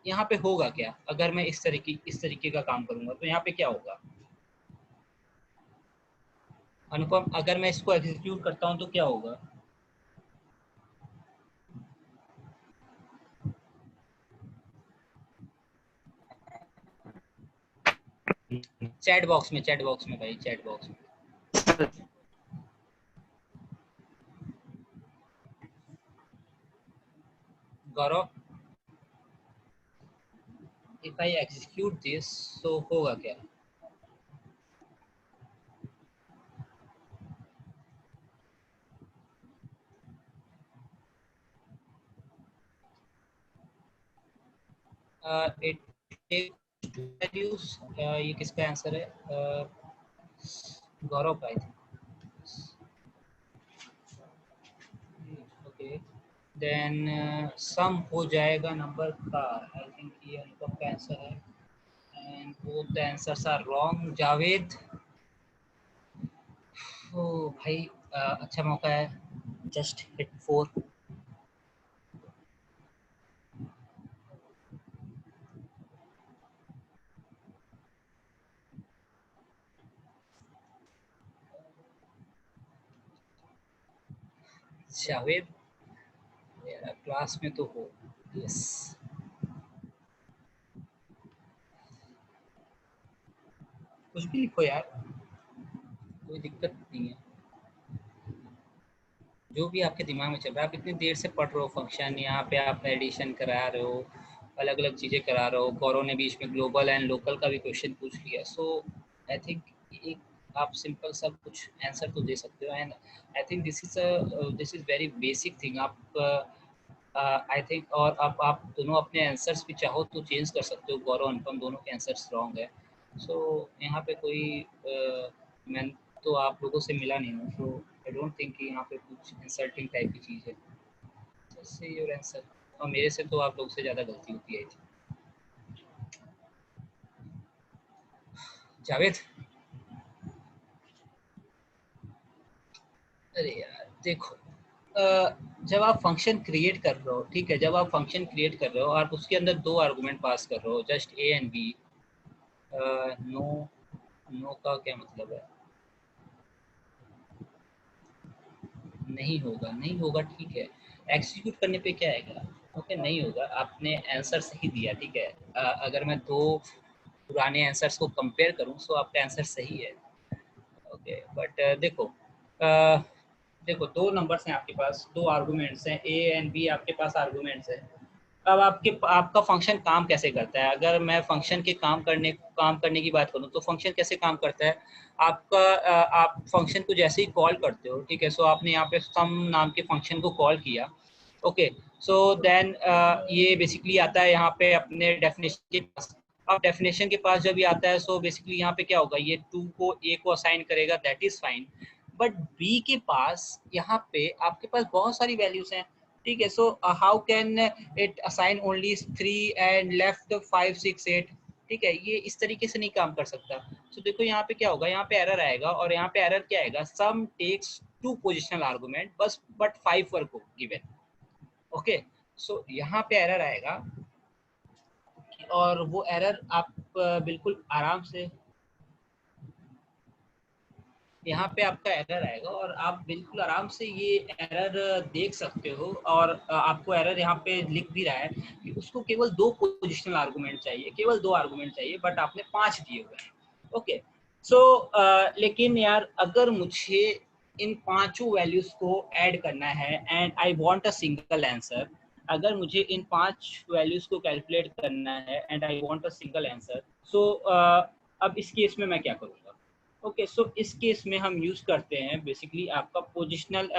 यहाँ पे होगा क्या, अगर मैं इस तरीके का काम करूंगा तो यहाँ पे क्या होगा। अनुपम, अगर मैं इसको एग्जीक्यूट करता हूँ तो क्या होगा। चैट बॉक्स में भाई, चैट बॉक्स में। गौरव, इफ आई एग्जीक्यूट दिस तो होगा क्या। इट वैल्यूज, ये किसका आंसर है, गौरव का। ओके, देन सम हो जाएगा नंबर का। आई थिंक ये अनुपम का आंसर है, and both the answers are wrong. Javed, ओ भाई, अच्छा मौका है, जस्ट हिट 4। जावेद, मेरा क्लास में तो हो। यस, कुछ भी लिखो यार, कोई दिक्कत नहीं है, जो भी आपके दिमाग में चल रहा है। आप इतनी देर से पढ़ रहे हो फंक्शन, यहाँ पे आप एडिशन करा रहे हो, अलग अलग चीज़ें करा रहे हो। गौरव ने बीच में ग्लोबल एंड लोकल का भी क्वेश्चन पूछ लिया। सो आई थिंक एक आप सिंपल सा कुछ आंसर तो दे सकते हो, and I think this is very basic thing. आप आई थिंक, और आप दोनों अपने आंसर्स भी चाहो तो चेंज कर सकते हो। गौरव, अनुपम दोनों के आंसर्स रॉन्ग है। सो यहाँ पे कोई मैं तो आप लोगों से मिला नहीं हूँ, तो आई डोंट थिंक कि यहाँ पे कुछ इंसल्टिंग टाइप की चीज़ है। Just say your answer. और मेरे से तो आप लोग से ज़्यादा गलती होती है। जावेद, अरे यार देखो, जब आप फंक्शन क्रिएट कर रहे हो, ठीक है, जब आप फंक्शन क्रिएट कर रहे हो और उसके अंदर दो आर्गुमेंट पास कर रहे हो, just A and B. No, no का क्या मतलब है, नहीं होगा, नहीं होगा, ठीक है। एग्जीक्यूट करने पे क्या आएगा, ओके, नहीं होगा। आपने आंसर सही दिया, ठीक है। अगर मैं दो पुराने आंसर्स को कंपेयर करूं तो आपका आंसर सही है। ओके, बट देखो, देखो दो नंबर्स हैं आपके पास, दो आर्गुमेंट्स हैं, ए एंड बी आपके पास आर्गुमेंट्स हैं। अब आपका फंक्शन काम कैसे करता है। अगर मैं फंक्शन के काम करने की बात करूं तो फंक्शन कैसे काम करता है। आपका आप फंक्शन को जैसे ही कॉल करते हो, ठीक है, सो आपने यहाँ पे सम नाम के फंक्शन को कॉल किया। ओके, सो देन ये बेसिकली आता है यहाँ पे अपने डेफिनेशन के पास। अब डेफिनेशन के पास जब ये आता है, सो बेसिकली यहाँ पे क्या होगा, ये 2 को a को असाइन करेगा, that is fine. But b के पास यहाँ पे आपके पास बहुत सारी वैल्यूज हैं, ठीक है। So how can it assign only 3 and left 5 6 8, ठीक है, ये इस तरीके से नहीं काम कर सकता। तो देखो यहाँ पे क्या होगा, यहाँ पे एरर आएगा, और यहाँ पे एरर क्या आएगा, सम टेक्स 2 पोजिशनल आर्गुमेंट बस but 5 were given. Okay, so यहाँ पे एरर आएगा और वो एरर आप बिल्कुल आराम से यहाँ पे आपका एरर आएगा और आप बिल्कुल आराम से ये एरर देख सकते हो। और आपको एरर यहाँ पे लिख भी रहा है कि उसको केवल 2 पोजिशनल आर्गूमेंट चाहिए, केवल 2 आर्गूमेंट चाहिए, बट आपने 5 दिए हुए हैं। ओके, सो लेकिन यार अगर मुझे इन पांचों वैल्यूज को ऐड करना है and I want a single answer, अगर मुझे इन 5 वैल्यूज को कैलकुलेट करना है and I want a single answer, so अब इस केस में मैं क्या करूँगा? ओके, सो इस केस में हम यूज करते हैं बेसिकली आपका positional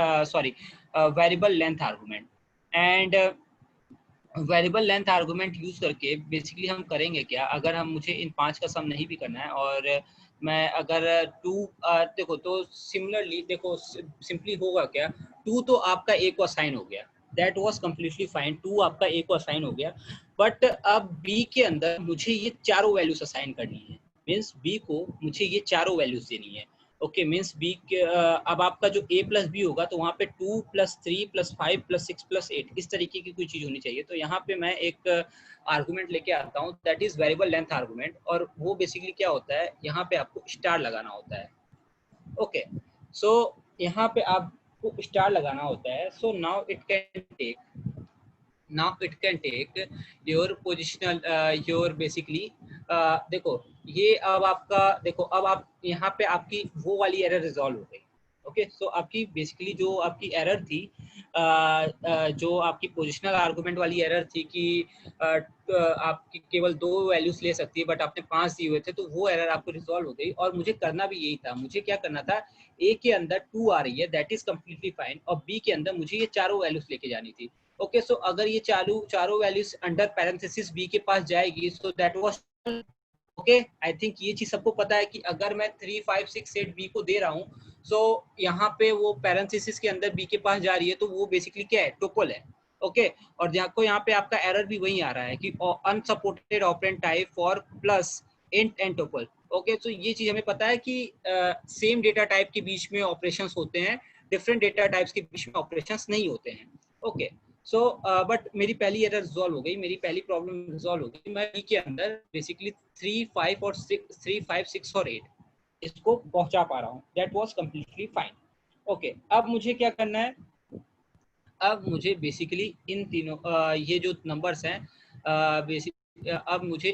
variable length argument. And variable length argument use करके बेसिकली हम करेंगे क्या, अगर हम मुझे इन 5 का सम नहीं भी करना है और मैं अगर 2 देखो तो सिमिलरली देखो सिंपली होगा क्या, 2 तो आपका ए को असाइन हो गया, दैट वाज कम्प्लीटली फाइन, 2 आपका ए को असाइन हो गया। बट अब बी के अंदर मुझे ये चारों वैल्यूज असाइन करनी है, मीन्स बी को मुझे ये चारों वैल्यूज देनी है। ओके, मीन्स बी के अब आपका जो a प्लस बी होगा तो वहाँ पे 2 प्लस 3 प्लस 5 प्लस 6 प्लस 8 इस तरीके की कोई चीज़ होनी चाहिए। तो यहाँ पे मैं एक आर्गुमेंट लेके आता हूँ, that is variable length argument, और वो बेसिकली क्या होता है, यहाँ पे आपको स्टार लगाना होता है। ओके, सो यहाँ पे आपको स्टार लगाना होता है। So now it can take your positional your basically देखो ये अब आपका देखो अब आप यहाँ पे आपकी वो वाली एरर रिजॉल्व हो गई। ओके, सो आपकी बेसिकली जो आपकी एरर थी जो आपकी पोजिशनल आर्गुमेंट वाली एरर थी कि आपकी केवल 2 वैल्यूज ले सकती है बट आपने 5 दिए हुए थे, तो वो एरर आपको रिजॉल्व हो गई। और मुझे करना भी यही था, मुझे क्या करना था, ए के अंदर 2 आ रही है दैट इज कम्प्लीटली फाइन, और बी के अंदर मुझे ये चारों वैल्यूज लेके जानी थी। ओके, सो अगर ये चारों वैल्यूज अंडर पैरेंथेसिस बी के पास जाएगी, सो that was okay. I think ये चीज सबको पता है कि अगर मैं 3 5 6 8 बी को दे रहा हूँ, सो यहाँ पे वो पैरेंथेसिस के अंदर बी के पास जा रही है, तो वो बेसिकली क्या है, टुपल है। ओके, और यहाँ पे आपका एरर भी वही आ रहा है कि unsupported operand type for plus int and tuple. Okay, तो ये चीज हमें पता है कि सेम डेटा टाइप के बीच में ऑपरेशंस होते हैं, डिफरेंट डेटा टाइप्स के बीच में ऑपरेशंस नहीं होते हैं। ओके, सो बट मेरी पहली एरर रिजॉल्व हो गई, मेरी पहली प्रॉब्लम रिजॉल्व हो गई। मैं बी के अंदर बेसिकली 3 5 और 6 और 8 इसको पहुंचा पा रहा हूँ, that was completely fine. Okay, अब मुझे क्या करना है, अब मुझे बेसिकली इन तीनों ये जो नंबर्स हैं अब मुझे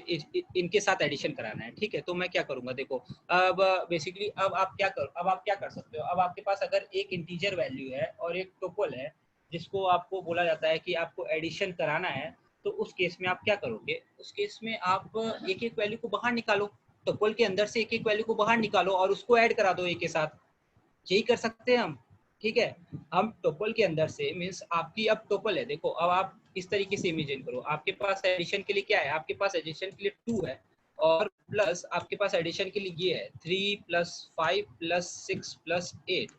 इनके साथ एडिशन कराना है। ठीक है, तो मैं क्या करूंगा, देखो अब बेसिकली अब आप क्या कर सकते हो, अब आपके पास अगर एक इंटीजर वैल्यू है और एक टोपल है जिसको आपको बोला जाता है कि आपको एडिशन कराना है, तो उस केस में आप क्या करोगे, उस केस में आप एक एक वैल्यू को बाहर निकालो, टोपल के अंदर से एक एक वैल्यू को बाहर निकालो और उसको ऐड करा दो एक के साथ, यही कर सकते हैं हम। ठीक है, हम टोपल के अंदर से मीन्स आपकी अब टोपल है, देखो अब आप इस तरीके से इमेजिन करो, आपके पास एडिशन के लिए क्या है, आपके पास एडिशन के लिए 2 है और प्लस आपके पास एडिशन के लिए ये है 3 प्लस 5 प्लस 6 प्लस 8।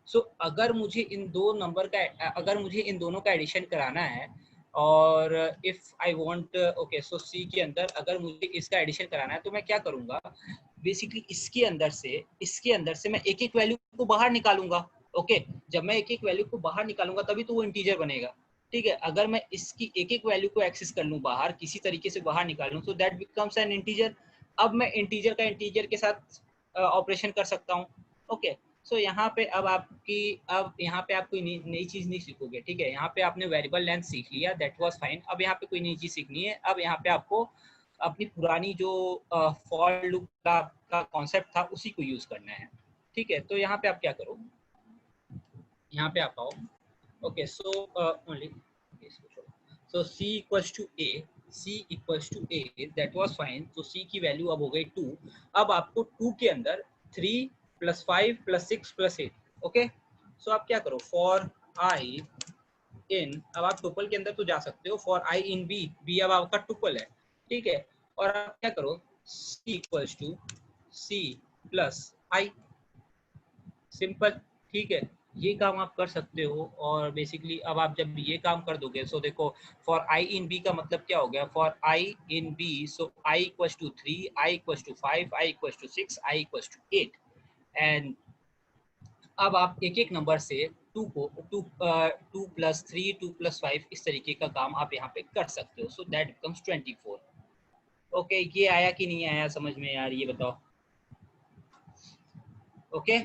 सो अगर मुझे इन दोनों का एडिशन कराना है और इफ आई वांट ओके, सो सी के अंदर अगर मुझे इसका एडिशन कराना है तो मैं क्या करूंगा, बेसिकली इसके अंदर से मैं एक एक वैल्यू को बाहर निकालूंगा। ओके, जब मैं एक एक वैल्यू को बाहर निकालूंगा तभी तो वो इंटीजर बनेगा। ठीक है, अगर मैं इसकी एक एक वैल्यू को एक्सेस कर लूं बाहर, किसी तरीके से बाहर निकालूं, तो दैट बिकम्स एन इंटीजर। अब मैं इंटीजर का इंटीजर के साथ ऑपरेशन कर सकता हूं। ओके, सो यहाँ पे अब यहाँ पे आप कोई नई चीज नहीं सीखोगे। ठीक है, यहाँ पे आपने वेरिएबल लेंथ सीख लिया, दैट वाज फाइन। अब यहाँ पे कोई नई चीज सीखनी है, अब यहाँ पे आपको अपनी पुरानी जो फॉर लूप का कॉन्सेप्ट था उसी को यूज करना है। ठीक है, तो यहाँ पे आप क्या करो, यहाँ पे आप आओ। Okay, so only so c equals to a that was fine. तो c की वैल्यू अब हो गई 2। अब आपको 2 के अंदर 3 प्लस 5 प्लस 6 प्लस 8। ओके, सो आप क्या करो, फॉर i इन, अब आप टुपल के अंदर तो जा सकते हो, फॉर i इन b अब आपका टुपल है। ठीक है, और आप क्या करो, c equals to c plus i, simple. ठीक है, ये काम आप कर सकते हो। और बेसिकली अब आप जब ये काम कर दोगे, सो देखो फॉर i इन b का मतलब क्या हो गया, for i in b, so i equals to 3, i equals to 5, i equals to 6, i equals to 8। And अब आप एक एक नंबर से 2 प्लस 3 2 प्लस 5 इस तरीके का काम आप यहाँ पे कर सकते हो। So that becomes 24। ओके ये आया कि नहीं आया समझ में यार, ये बताओ। ओके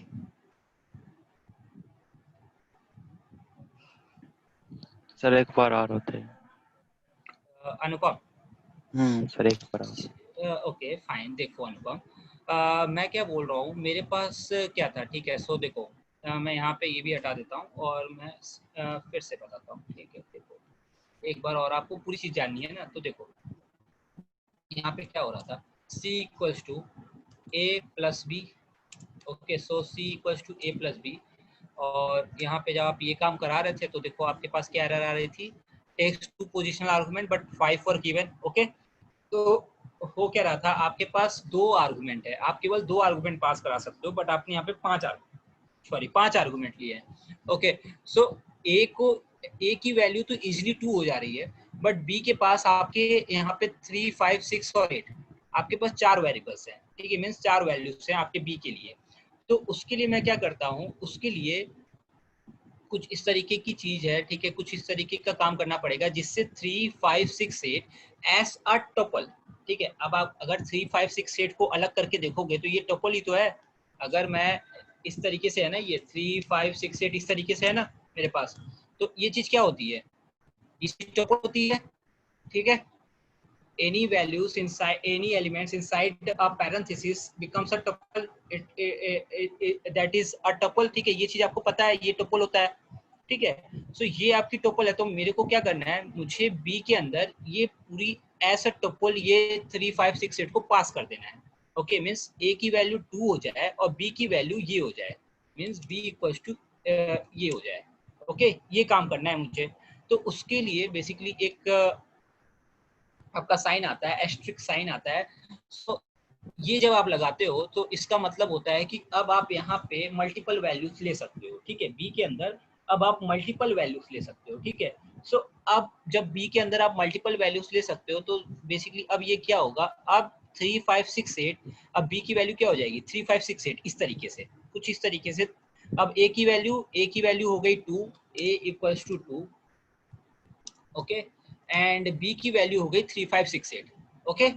सर एक बार और होते हैं। अनुपम, सर एक बार और। Okay fine. देखो अनुपम, मैं क्या बोल रहा हूँ, मेरे पास क्या था, ठीक है। सो देखो मैं यहाँ पे ये भी हटा देता हूँ और मैं फिर से बताता हूँ, ठीक है। देखो एक बार और, आपको पूरी चीज़ जाननी है ना, तो देखो यहाँ पे क्या हो रहा था, c equals to A plus B. Okay so c equals to A plus B, और यहाँ पे जब आप ये काम करा रहे थे तो देखो आपके पास क्या एरर आ रही थी, takes two positional argument but 5 for given. Okay तो हो क्या रहा था, आपके पास 2 आर्गूमेंट है, आप केवल 2 आर्गूमेंट पास करा सकते हो, बट आपने यहाँ पे 5 आर्गूमेंट लिए हैं। ओके सो ए को, ए की वैल्यू तो इजिली 2 हो जा रही है, बट बी के पास आपके यहाँ पे 3, 5, 6 और 8, आपके पास 4 वेरिएबल्स हैं, ठीक है, मीन्स 4 वैल्यूज हैं आपके बी के लिए। तो उसके लिए मैं क्या करता हूँ, उसके लिए कुछ इस तरीके की चीज है, ठीक है, कुछ इस तरीके का काम करना पड़ेगा जिससे 3, 5, 6, 8 एस अ टपल, ठीक है। अब आप अगर 3, 5, 6, 8 को अलग करके देखोगे तो ये टपल ही तो है। अगर मैं इस तरीके से है ना, ये 3, 5, 6, 8 इस तरीके से है ना मेरे पास, तो ये चीज क्या होती है, ये टपल होती है, ठीक है। any values inside any elements inside a parenthesis becomes a tuple, that is a tuple, ठीक है। ये चीज आपको पता है, ये टपल होता है, ठीक है। सो ये आपकी टोपल है, तो मेरे को क्या करना है, मुझे बी के अंदर ये पूरी ऐसा टोपल ये 3, 5, 6, 8 को पास कर देना है। ओके मीन्स ए की वैल्यू 2 हो जाए और बी की वैल्यू ये हो जाए, मीन्स बी इक्वल्स टू ये हो जाए। ओके ये काम करना है मुझे। तो उसके लिए बेसिकली एक आपका साइन आता है, एस्ट्रिक साइन आता है। सो ये जब आप लगाते हो तो इसका मतलब होता है कि अब आप यहाँ पे मल्टीपल वैल्यूज ले सकते हो, ठीक है। बी के अंदर अब आप मल्टीपल वैल्यूज ले सकते हो, ठीक है। सो अब जब बी के अंदर आप मल्टीपल वैल्यूज ले सकते हो तो बेसिकली अब ये क्या होगा, अब 3, 5, 6, 8, अब बी की वैल्यू क्या हो जाएगी, 3, 5, 6, 8 इस तरीके से, कुछ इस तरीके से। अब ए की वैल्यू हो गई 2, a equals to 2, okay, and b की वैल्यू हो गई 3, 5, 6, 8। ओके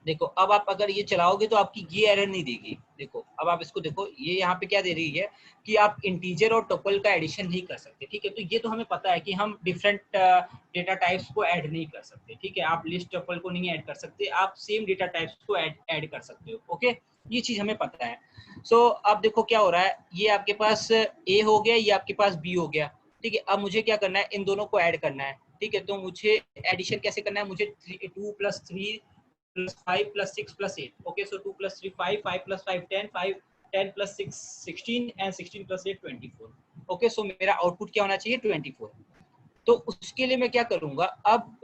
देखो अब आप अगर ये चलाओगे तो आपकी ये एरर नहीं देगी। देखो अब आप इसको देखो, ये यहाँ पे क्या दे रही है कि आप इंटीजर और टपल का एडिशन नहीं कर सकते, ठीक है। तो ये तो हमें पता है कि हम डिफरेंट डेटा टाइप्स को ऐड नहीं कर सकते, ठीक है। आप लिस्ट टपल को नहीं ऐड कर सकते, आप सेम डेटा टाइप्स को ऐड कर सकते हो। ओके ये चीज हमें पता है। सो अब देखो क्या हो रहा है, ये आपके पास ए हो गया, ये आपके पास बी हो गया, ठीक है। अब मुझे क्या करना है, इन दोनों को ऐड करना है, ठीक है। तो मुझे एडिशन कैसे करना है, मुझे 2 + 3 + 5 + 6 + 8, okay, so 2 + 3 5, 5 + 5 10, 5 10 + 6 16 and 16 + 8 24, okay, so मेरा आउटपुट क्या होना चाहिए 24। तो उसके लिए मैं क्या करूंगा, अब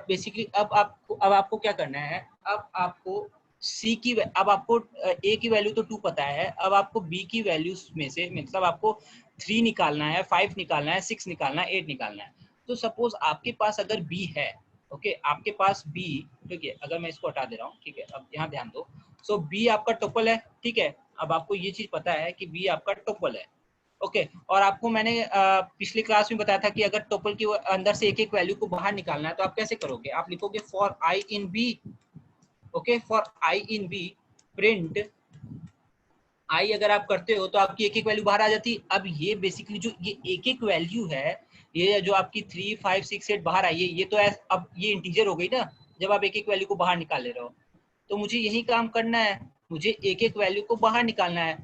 बेसिकली अब आपको क्या करना है, अब आपको सी की, अब आपको ए की वैल्यू तो 2 पता है, अब आपको बी की वैल्यूज में से मतलब आपको 3 निकालना है, 5 निकालना है, 6 निकालना है, 8 निकालना है। तो सपोज आपके पास अगर बी है, ओके आपके पास बी, ठीक है, अगर मैं इसको हटा दे रहा हूँ, ठीक है, अब यहाँ ध्यान दो। सो बी आपका टोपल है, ठीक है। अब आपको ये चीज पता है कि बी आपका टोपल है, ओके। और आपको मैंने पिछली क्लास में बताया था कि अगर टोपल की अंदर से एक एक वैल्यू को बाहर निकालना है तो आप कैसे करोगे, आप लिखोगे for I in b, okay, for I in b print i, अगर आप करते हो तो आपकी एक एक वैल्यू बाहर आ जाती। अब ये बेसिकली जो ये एक एक वैल्यू है, ये जो आपकी 3, 5, 6, 8 बाहर आई है, ये तो अब ये इंटीजर हो गई ना, जब आप एक एक वैल्यू को बाहर निकाल ले रहे हो। तो मुझे यही काम करना है, मुझे एक एक वैल्यू को बाहर निकालना है,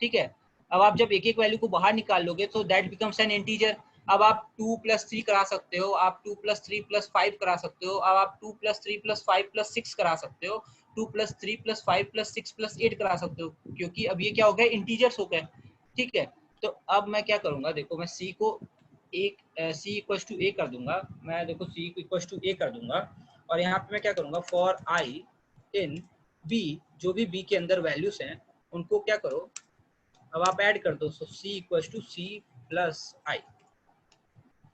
ठीक है। अब आप जब एक एक वैल्यू को बाहर निकाल लोगे तो दैट बिकम्स एन इंटीजर। अब आप 2 + 3 करा सकते हो, आप 2 + 3 + 5 करा सकते हो, अब आप 2 + 3 + 5 + 6 करा सकते हो, 2 + 3 + 5 + 6 + 8 करा सकते हो, क्योंकि अब ये क्या हो गया, इंटीजर्स हो गए, ठीक है। तो अब मैं क्या करूंगा, देखो मैं सी को एक सी इक्वल टू ए कर दूंगा, मैं देखो सी इक्वल टू ए कर दूंगा, और यहाँ पे मैं क्या करूंगा, फॉर आई इन बी, जो भी बी के अंदर वैल्यूज हैं उनको क्या करो, अब आप ऐड कर दो। So c equal to c plus i,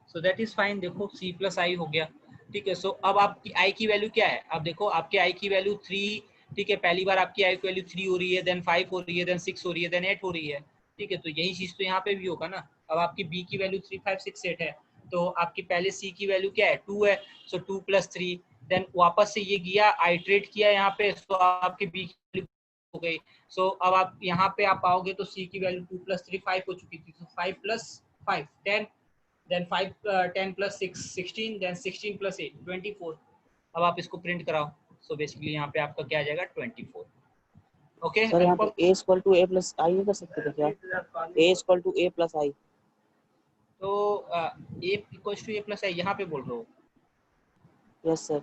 so that is fine. देखो सी प्लस आई हो गया, ठीक है। सो अब आपकी आई की वैल्यू क्या है, अब देखो आपके आई की वैल्यू 3, ठीक है। पहली बार आपकी आई की वैल्यू 3 हो रही है, देन 5 हो रही है, देन 6 हो रही है, देन 8 हो रही है, ठीक है। तो यही चीज तो यहाँ पे भी होगा ना। अब आपकी बी की वैल्यू 3, 5, 6, 8 है, तो आपकी पहले सी की वैल्यू क्या है, 2 है, सो 2 + 3, देन वापस से ये गया, आइट्रेट किया यहाँ पे, सो आपकी बी की वैल्यू हो गई। सो अब आप यहाँ पे आप आओगे तो सी की वैल्यू 2 + 3 5 हो चुकी थी, तो 5 + 5 10, देन 5 10 + 6 16, देन 16 + 8 24। अब आप इसको प्रिंट कराओ, सो बेसिकली यहाँ पे आपका क्या आ जाएगा 24। ओके सर यहाँ पे a = a + i नहीं कर सकते थे क्या? a = a + i। तो a = a + i यहाँ पे बोल रहे हो? Yes sir.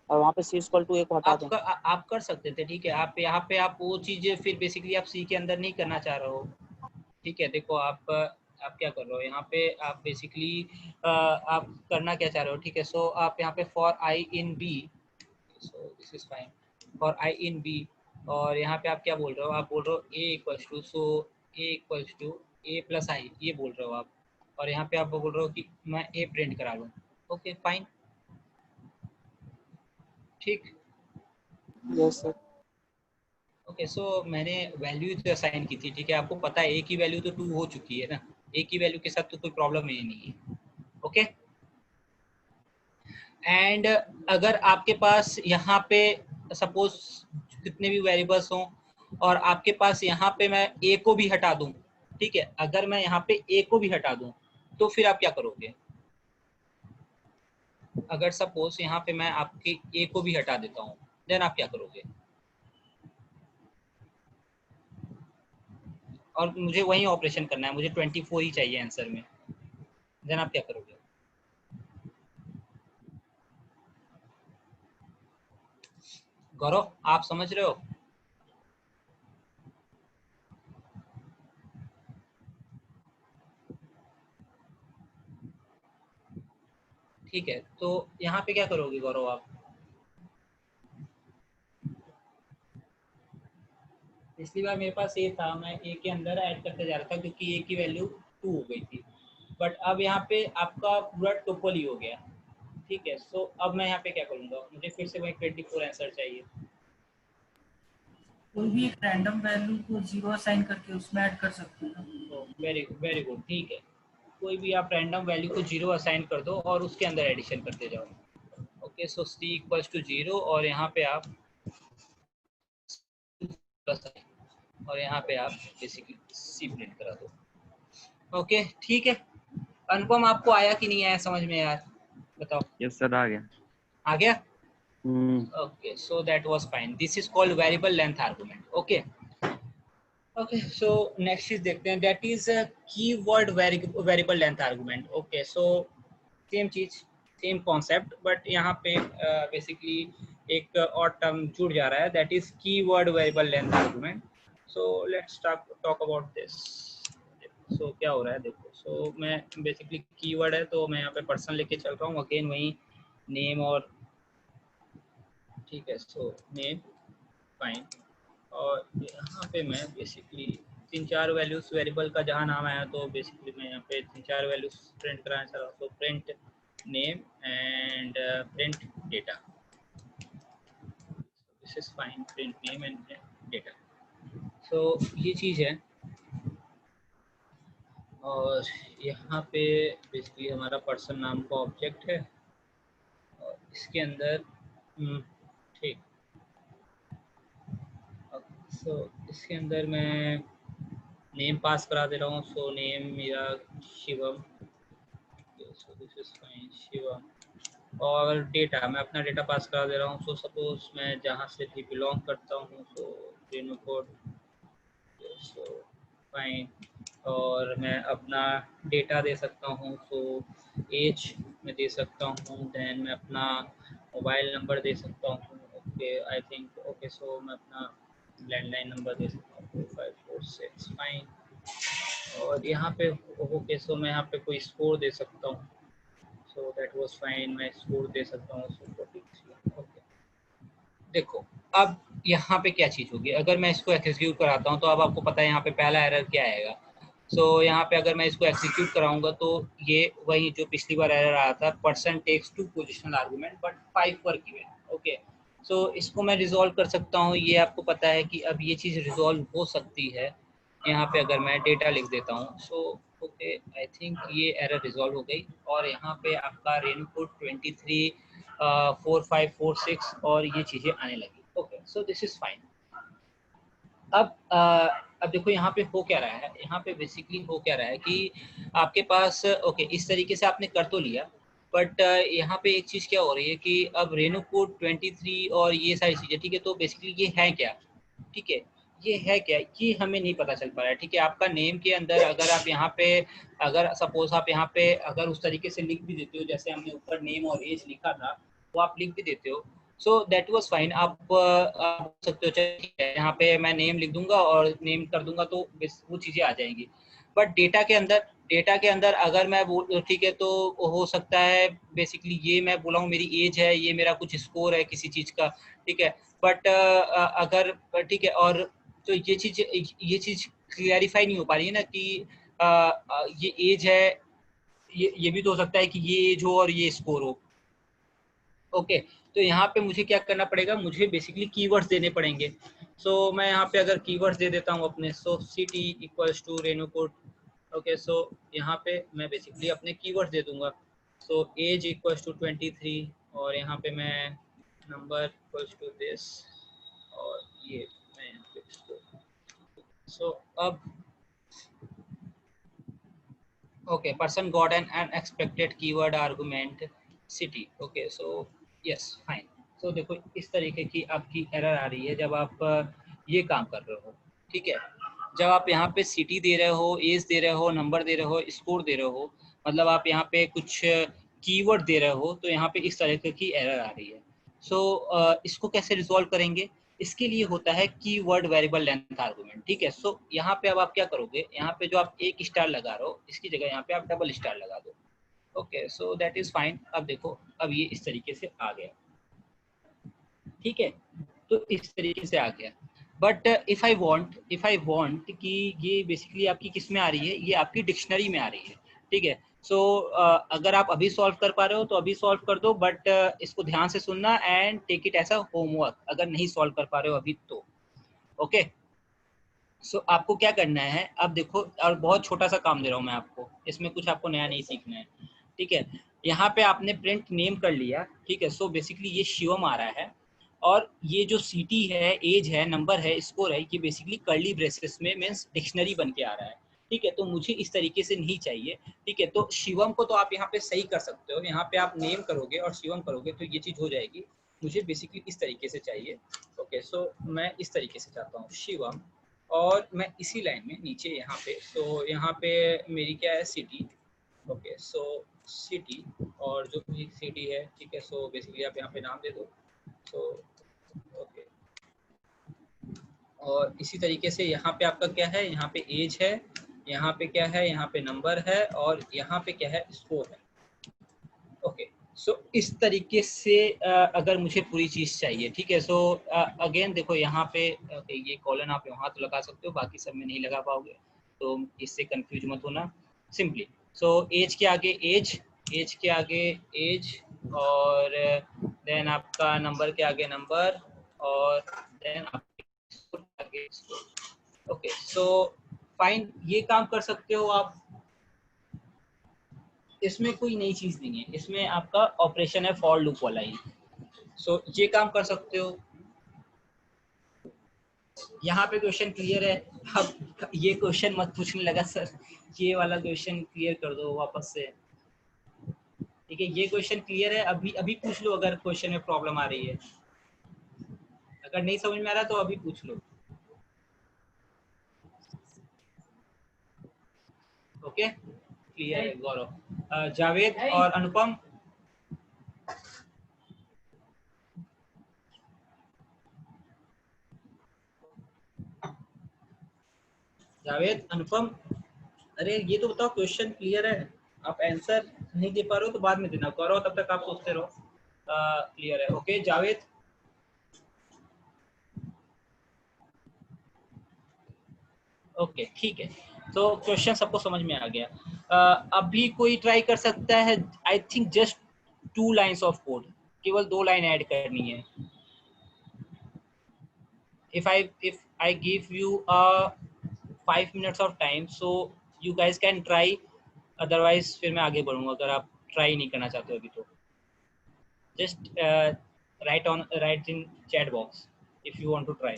और वहाँ पे c = a को हटा दें। आप कर सकते थे, ठीक है। आप यहाँ पे आप वो चीज़ फिर बेसिकली आप सी के अंदर नहीं करना चाह रहे हो, ठीक है। देखो आप क्या कर रहे हो यहाँ पे, आप बेसिकली आप करना क्या चाह रहे हो, ठीक है। सो आप यहाँ पे for I in B, so this is fine, for I in B, और यहाँ पे आप क्या बोल रहे हो, आप बोल रहे हो a = so a = a + i, ये बोल रहे हो आप, और यहाँ पे आप बोल रहे हो कि मैं a प्रिंट करा लूँ। ओके फाइन, ठीक। Yes sir. ओके सो मैंने वैल्यू तो असाइन की थी, ठीक है। आपको पता है ए की वैल्यू तो 2 हो चुकी है ना, ए की वैल्यू के साथ तो कोई प्रॉब्लम ही नहीं है। ओके, एंड अगर आपके पास यहाँ पे सपोज कितने भी वेरिएबल्स हों और आपके पास यहाँ पे मैं ए को भी हटा दूं, ठीक है। अगर मैं यहाँ पे ए को भी हटा दूं तो फिर आप क्या करोगे? अगर सपोज यहाँ पे मैं आपके ए को भी हटा देता हूँ, देन आप क्या करोगे? और मुझे वही ऑपरेशन करना है, मुझे 24 ही चाहिए आंसर में, देन आप क्या करोगे? गौरव आप समझ रहे हो? ठीक है, तो यहाँ पे क्या करोगे गौरव आप? पिछली बार मेरे पास ए था, मैं ए के अंदर ऐड करते जा रहा था क्योंकि ए की वैल्यू 2 हो गई थी, बट अब यहाँ पे आपका पूरा टोपल ही हो गया, ठीक है। सो अब मैं यहाँ पे क्या करूँगा, मुझे फिर से वही 24 आंसर चाहिए। कोई भी एक रैंडम वैल्यू को 0 असाइन करके उसमें ऐड कर सकते हैं। वेरी गुड, ठीक है। कोई भी आप रैंडम वैल्यू को 0 असाइन कर दो और उसके अंदर एडिशन करते जाओ। ओके, सो c = 0 और यहाँ पे आप प्लस, और यहाँ पे आप बेसिकली सी प्रिंट करा दो। ओके ठीक है। अनुपम आपको आया कि नहीं आया समझ में यार, बताओ। यस सर, आ गया। आ गया? Okay, so that was fine. This is called variable length argument. Okay okay, so next चीज देखते हैं, that is keyword variable length argument. Okay, so same चीज, सेम कॉन्सेप्ट, बट यहाँ पे बेसिकली एक और टर्म जुड़ जा रहा है, that is keyword variable length argument. So let's talk about this. So क्या हो रहा है देखो, सो मैं बेसिकली कीवर्ड है तो मैं यहाँ पे पर्सन लेके चल रहा हूँ, अगेन वही नेम और, ठीक है। सो नेम फाइन, और यहाँ पे मैं बेसिकली 3-4 वैल्यूज वेरिएबल का जहाँ नाम आया तो बेसिकली मैं यहाँ पे 3-4 वैल्यूज प्रिंट कराना चाह रहा हूँ। तो print name and print data, this is fine, print name and data. So ये चीज़ है, और यहाँ पे बेसिकली हमारा पर्सन नाम का ऑब्जेक्ट है और इसके अंदर ठीक, सो इसके अंदर मैं नेम पास करा दे रहा हूँ। सो नेम मेरा शिवम, सो दिस इज फाइन शिवम, और डेटा मैं अपना डेटा पास करा दे रहा हूँ। सो सपोज मैं जहाँ से भी बिलोंग करता हूँ, सो रेनो कोड, सो फाइन, और मैं अपना डेटा दे सकता हूँ। सो एज में दे सकता हूँ, देन मैं अपना मोबाइल नंबर दे सकता हूँ। Okay I think, okay so मैं अपना लैंडलाइन नंबर दे सकता हूँ 2546 फाइन, और यहाँ पे ओके सो मैं यहाँ पे कोई स्कोर दे सकता हूँ। सो दैट वाज फाइन, मैं स्कोर दे सकता हूँ। सो 43। ओके, देखो अब यहाँ पे क्या चीज़ होगी, अगर मैं इसको एग्जीक्यूट कराता हूँ तो अब आपको पता है यहाँ पे पहला एरर क्या आएगा। सो यहाँ पे अगर मैं इसको एग्जीक्यूट कराऊंगा तो ये वही जो पिछली बार एरर आया था, person takes 2 positional argument but 5 were given. Okay, so इसको मैं रिजॉल्व कर सकता हूँ, ये आपको पता है कि अब ये चीज़ रिजॉल्व हो सकती है। यहाँ पे अगर मैं डेटा लिख देता हूँ, सो ओके आई थिंक ये एरर रिजॉल्व हो गई, और यहाँ पे आपका रेनू कोड 23 4546 और ये चीज़ें आने लगी। Okay, so this is fine. अब देखो यहाँ पे हो क्या रहा है, यहाँ पे बेसिकली हो क्या रहा है कि आपके पास ओके इस तरीके से आपने कर तो लिया, बट यहाँ पे एक चीज़ क्या हो रही है कि अब रेनो कोड 23 और ये सारी चीज़ें, ठीक है, तो बेसिकली ये है क्या, ठीक है, ये है क्या, ये हमें नहीं पता चल पा रहा है, ठीक है। आपका नेम के अंदर अगर आप यहाँ पे अगर सपोज आप यहाँ पे अगर उस तरीके से लिख भी देते हो जैसे हमने ऊपर नेम और एज लिखा था वो आप लिख भी देते हो, सो दैट वाज फाइन। आप बोल सकते हो चलिए ठीक है, यहाँ पे मैं नेम लिख दूंगा और नेम कर दूंगा तो वो चीज़ें आ जाएंगी। बट डेटा के अंदर अगर मैं बोल ठीक है तो हो सकता है बेसिकली ये मैं बोला हूँ मेरी एज है, ये मेरा कुछ स्कोर है किसी चीज़ का, ठीक है, बट अगर ठीक है, और तो ये चीज़ क्लियरिफाई नहीं हो पा रही है ना कि ये एज है, ये भी तो हो सकता है कि ये एज हो और ये स्कोर हो। ओके, तो यहाँ पे मुझे क्या करना पड़ेगा, मुझे बेसिकली कीवर्ड्स देने पड़ेंगे। सो मैं यहाँ पे अगर कीवर्ड्स दे देता हूँ अपने, so city equals to Reno code. Okay, so यहाँ पे मैं बेसिकली अपने कीवर्ड्स दे दूंगा। सो एज इक्वल्स टू 23 और यहाँ पे मैं नंबर इक्वल्स टू दिस और ये मैं यहाँ पे इसको सो अब okay person got an unexpected keyword argument city. Okay, so yes fine. So देखो इस तरीके की आपकी एरर आ रही है जब आप ये काम कर रहे हो, ठीक है, जब आप यहाँ पे सिटी दे रहे हो, एज दे रहे हो, नंबर दे रहे हो, स्कोर दे रहे हो, मतलब आप यहाँ पे कुछ कीवर्ड दे रहे हो, तो यहाँ पे इस तरीके की एरर आ रही है। सो इसको कैसे रिजॉल्व करेंगे, इसके लिए होता है कीवर्ड वेरिएबल लेंथ आर्गुमेंट, ठीक है। सो यहाँ पे अब आप क्या करोगे, यहाँ पे जो आप एक स्टार लगा रहे हो इसकी जगह यहाँ पे आप डबल स्टार लगा दो। Okay, so that is fine. अब देखो अब ये इस तरीके से आ गया, ठीक है, तो इस तरीके से आ गया। बट इफ आई वांट कि ये बेसिकली आपकी किस में आ रही है, ये आपकी डिक्शनरी में आ रही है, ठीक है। सो अगर आप अभी सॉल्व कर पा रहे हो तो अभी सॉल्व कर दो, बट इसको ध्यान से सुनना and take it as a homework अगर नहीं सॉल्व कर पा रहे हो अभी तो। ओके, सो आपको क्या करना है, अब देखो, और बहुत छोटा सा काम दे रहा हूँ मैं आपको, इसमें कुछ आपको नया नहीं सीखना है, ठीक है। यहाँ पे आपने प्रिंट नेम कर लिया, ठीक है। सो बेसिकली ये शिवम आ रहा है और ये जो सिटी है, एज है, नंबर है, स्कोर है, ये बेसिकली कर्ली ब्रेसेस में मीन्स डिक्शनरी बन के आ रहा है, ठीक है। तो मुझे इस तरीके से नहीं चाहिए, ठीक है। तो शिवम को तो आप यहाँ पे सही कर सकते हो, यहाँ पे आप नेम करोगे और शिवम करोगे तो ये चीज़ हो जाएगी। मुझे बेसिकली इस तरीके से चाहिए। ओके, सो मैं इस तरीके से चाहता हूँ शिवम, और मैं इसी लाइन में नीचे यहाँ पे, तो यहाँ पे मेरी क्या है सिटी। ओके, सो सिटी और जो भी सिटी है, ठीक है, सो बेसिकली आप यहाँ पे नाम दे दो। सो ओके, और इसी तरीके से यहाँ पे आपका क्या है, यहाँ पे एज है, यहाँ पे क्या है, यहाँ पे नंबर है और यहाँ पे क्या है, स्कोर है। ओके, सो इस तरीके से अगर मुझे पूरी चीज़ चाहिए, ठीक है। सो अगेन देखो यहाँ पे ये कॉलन आप यहाँ तो लगा सकते हो, बाकी सब में नहीं लगा पाओगे, तो इससे कंफ्यूज मत होना सिंपली। सो एज के आगे एज, एज के आगे एज, और देन आपका नंबर के आगे नंबर, और देन आपके आगे स्कोर। ओके, सो फाइन, ये काम कर सकते हो आप, इसमें कोई नई चीज नहीं है, इसमें आपका ऑपरेशन है फॉर लूप वाला ही। सो ये काम कर सकते हो। यहाँ पे क्वेश्चन क्लियर है। अब ये क्वेश्चन मत पूछने लगा सर, ये वाला क्वेश्चन क्लियर कर दो वापस से, ठीक है। ये क्वेश्चन क्लियर है, अभी अभी पूछ लो अगर क्वेश्चन में प्रॉब्लम आ रही है, अगर नहीं समझ में आ रहा तो अभी पूछ लो। ओके, क्लियर है गौरव, जावेद और अनुपम। जावेद, अनुपम, अरे ये तो बताओ क्वेश्चन क्लियर है, आप आंसर नहीं दे पा रहे हो तो बाद में देना, करो तब तक आप सोचते रहो। क्लियर है, ओके जावेद। ओके, ठीक है, तो क्वेश्चन सबको समझ में आ गया। अभी कोई ट्राई कर सकता है, I think just 2 lines of code, केवल 2 लाइन ऐड करनी है। if I give you a 5 minutes of time, so you guys can try, otherwise फिर मैं आगे बढ़ूंगा अगर आप ट्राई नहीं करना चाहते हो अभी तो। just write in chat box if you want to try.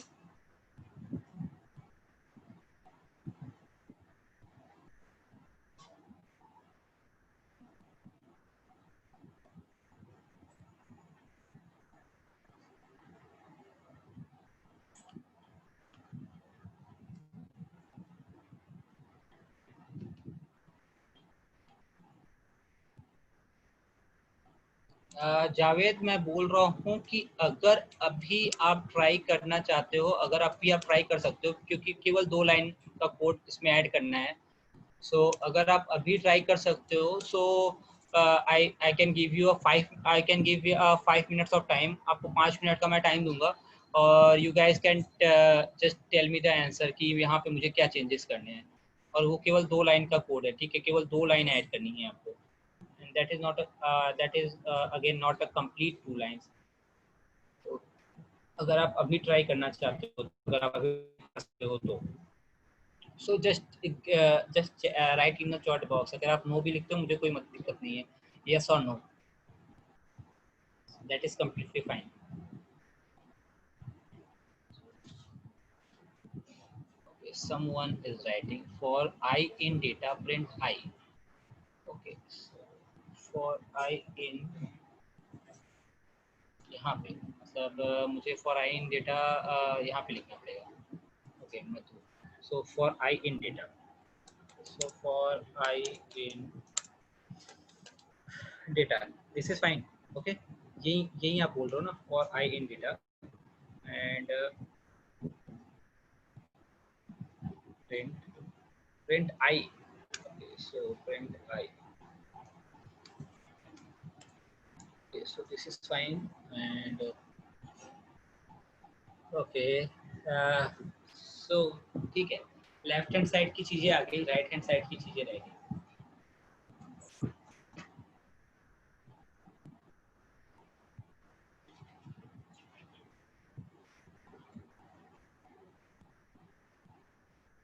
Javed, मैं बोल रहा हूँ कि अगर अभी आप ट्राई करना चाहते हो, अगर अभी आप ट्राई कर सकते हो, क्योंकि केवल 2 लाइन का कोड इसमें ऐड करना है। सो अगर आप अभी ट्राई कर सकते हो, so I can give you a 5 minutes of time. आपको 5 मिनट का मैं टाइम दूंगा और you guys can just tell me the answer कि यहाँ पे मुझे क्या चेंजेस करने हैं। और वो केवल 2 लाइन का कोड है, ठीक है, केवल 2 लाइन ऐड करनी है आपको। And that is again not a complete 2 lines. तो अगर आप अभी ट्राई करना चाहते हो, अगर आप अभी कर सकते हो तो so just right in the chat box. अगर आप नो भी लिखते हो मुझे कोई दिक्कत नहीं है, यस और no, that is completely fine. Okay, someone is writing for I in data print I. Okay, so for I in यहाँ पे मतलब मुझे फॉर आई इन डेटा यहाँ पे लिखना पड़ेगा। Okay, so for I in data, so for I in data, this is fine. Okay, यही आप बोल रहे हो ना, for I in data and print I. Okay, so print I. Okay, so this is fine and okay, so ठीक है, left hand side की चीजें आ गई, राइट हैंड साइड की चीजें रह गई।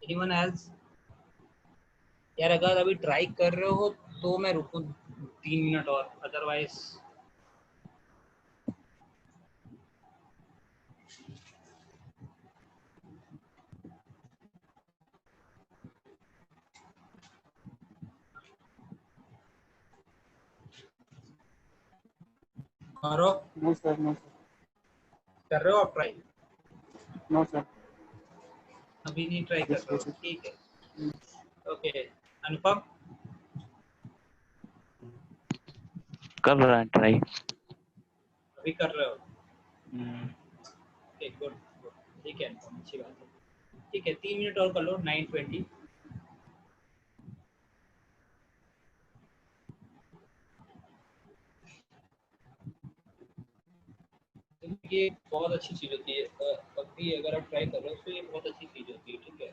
Anyone else? यार अगर अभी ट्राई कर रहे हो तो मैं रुकूं 3 मिनट और, अदरवाइज मारो। नो सर, नो सर, कर रहे हो आप ट्राई? No sir. अभी नहीं ट्राई कर रहे हो, ठीक है। ओके, अनुपम कर रहा है ट्राई। अभी कर रहे हो? ओके, गुड, ठीक है, अच्छी बात है। ठीक है, 3 मिनट और कर लो, 9:20। ये बहुत अच्छी चीज होती है, अभी अगर आप ट्राई कर रहे हो तो ये बहुत अच्छी चीज होती है, ठीक है।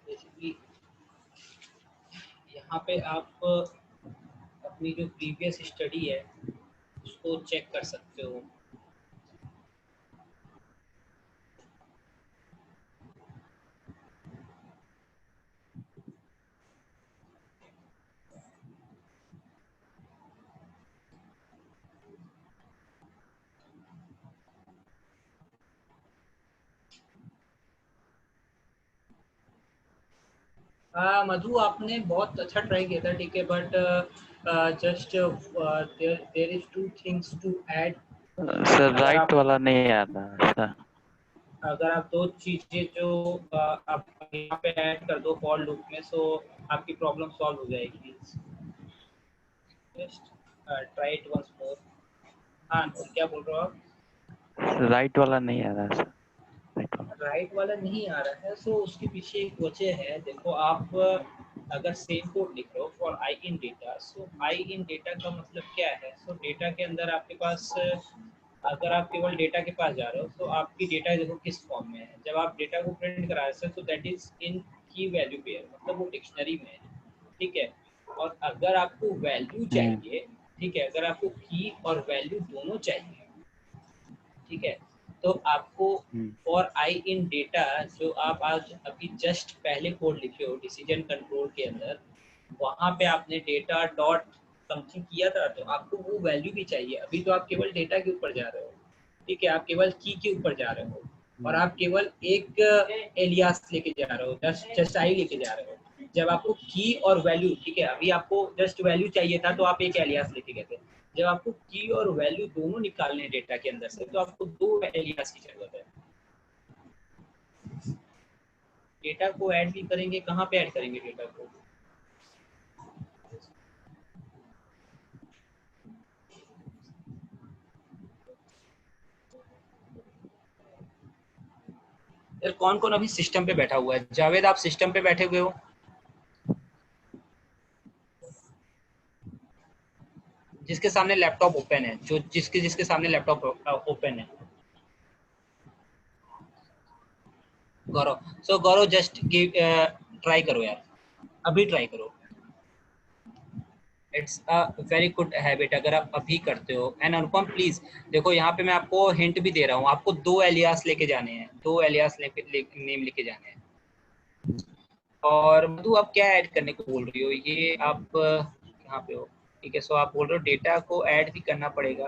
बेसिकली यहाँ पे आप अपनी जो प्रीवियस स्टडी है उसको चेक कर सकते हो। मधु, आपने बहुत अच्छा ट्राई किया था, ठीक है, but just there is 2 things to add. Sir right वाला नहीं आ रहा सर। अगर आप 2 चीजें जो आप यहाँ पे ऐड कर दो फॉर लूप में, सो आपकी प्रॉब्लम सॉल्व हो जाएगी। Just try it once more. हाँ, क्या बोल रहे हो आप? राइट वाला नहीं आ रहा सर। राइट वाला नहीं आ रहा है, सो उसके पीछे एक वजह है। देखो, आप अगर सेम कोड लिख रहे हो for I in data, so I in data का मतलब क्या है? सो डेटा के अंदर आपके पास, अगर आप केवल डेटा के पास जा रहे हो तो आपकी डेटा देखो किस फॉर्म में है। जब आप डेटा को प्रिंट करा रहे हो तो दैट इज इन की वैल्यू पेयर, मतलब वो डिक्शनरी में है, ठीक है। और अगर आपको वैल्यू चाहिए ठीक है, अगर आपको की और वैल्यू दोनों चाहिए, ठीक है, तो आपको फॉर आई इन डेटा जो आप आज अभी जस्ट पहले कोड लिखे हो डिसीजन कंट्रोल के अंदर, वहां पे आपने डेटा डॉट समथिंग किया था, तो आपको वो वैल्यू भी चाहिए। अभी तो आप केवल डेटा के ऊपर जा रहे हो, ठीक है, आप केवल की के ऊपर जा रहे हो और आप केवल एक एलियास लेके जा रहे हो, जस्ट आई लेके जा रहे हो। जब आपको की और वैल्यू, ठीक है, अभी आपको जस्ट वैल्यू चाहिए था तो आप एक एलियास लेके गए थे। जब आपको की और वैल्यू दोनों निकालने डेटा के अंदर से, तो आपको दो एलियास की जरूरत है। डेटा को ऐड भी करेंगे, कहाँ पे ऐड करेंगे डेटा को? यार कौन कौन अभी सिस्टम पे बैठा हुआ है? जावेद, आप सिस्टम पे बैठे हुए हो? जिसके सामने लैपटॉप ओपन है, जो जिसके सामने लैपटॉप ओपन है। गौरव, सो गौरव जस्ट ट्राई करो यार, अभी ट्राई करो। It's a very good habit अगर आप अभी करते हो। एंड अनुपम प्लीज देखो, यहाँ पे मैं आपको हिंट भी दे रहा हूँ, आपको दो एलियास लेके जाने हैं, दो एलियास नेम लेके जाने हैं। और मधु, आप क्या ऐड करने को बोल रही हो? ये आप कहाँ पे हो? ठीक है, सो आप बोल रहे हो डेटा को ऐड भी करना पड़ेगा।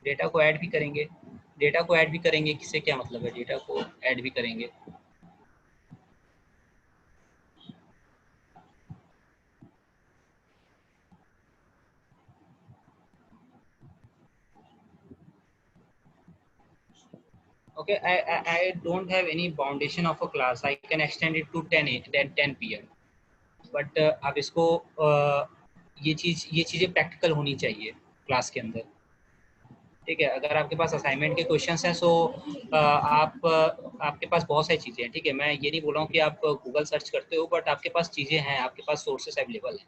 डेटा को ऐड भी करेंगे, डेटा को ऐड भी करेंगे, किससे क्या मतलब है? डेटा को ऐड भी करेंगे। Okay, I don't have any foundation of a class. I can extend it to 10 PM. But आप इसको ये चीज़ें प्रैक्टिकल होनी चाहिए क्लास के अंदर, ठीक है। अगर आपके पास असाइनमेंट के क्वेश्चंस हैं, सो आपके पास बहुत सारी चीज़ें हैं, ठीक है। मैं ये नहीं बोल रहा हूँ कि आप गूगल सर्च करते हो, बट आपके पास चीज़ें हैं, आपके पास सोर्सेस अवेलेबल हैं।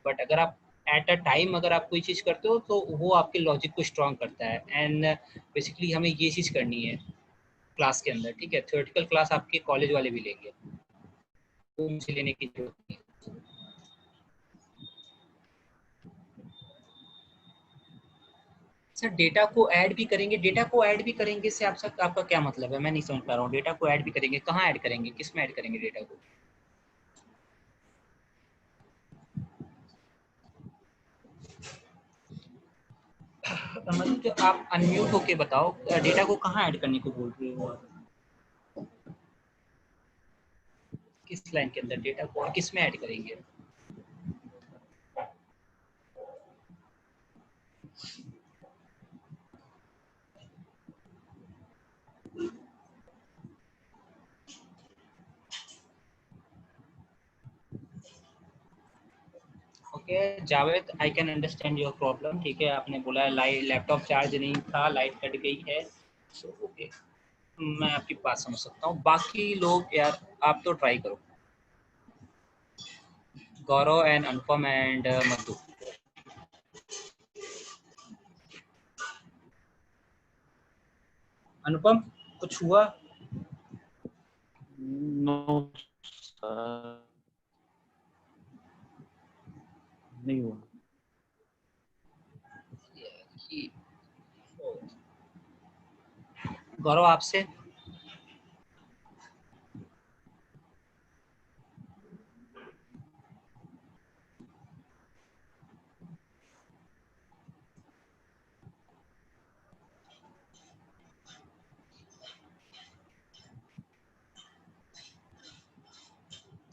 बट अगर आप एट अ टाइम अगर आप कोई चीज़ करते हो, तो वो आपके लॉजिक को स्ट्रॉन्ग करता है। एंड बेसिकली हमें ये चीज़ करनी है क्लास के अंदर, ठीक है। थ्योरेटिकल क्लास आपके कॉलेज वाले भी लेंगे, तो मुझे लेने की जरूरत नहीं है। सर डेटा को ऐड भी करेंगे, डेटा को ऐड भी करेंगे से आपका क्या मतलब है? मैं नहीं समझ पा रहा हूँ। डेटा को ऐड भी करेंगे, कहाँ ऐड करेंगे, किस में ऐड करेंगे डेटा को? मतलब जो आप अनम्यूट होके बताओ, डेटा को कहाँ ऐड करने को बोल रहे हो? किस लाइन के अंदर डेटा को किस में ऐड करेंगे? Okay Javed, I can understand your problem, ठीक है। आपने बोला है लैपटॉप चार्ज नहीं था, लाइट कट गई है, सो ओके, मैं आपकी बात समझ सकता हूँ। बाकी लोग यार आप तो ट्राई करो, गौरव एंड अनुपम एंड मधु। अनुपम कुछ हुआ? नो नहीं हुआ। गौरव आपसे?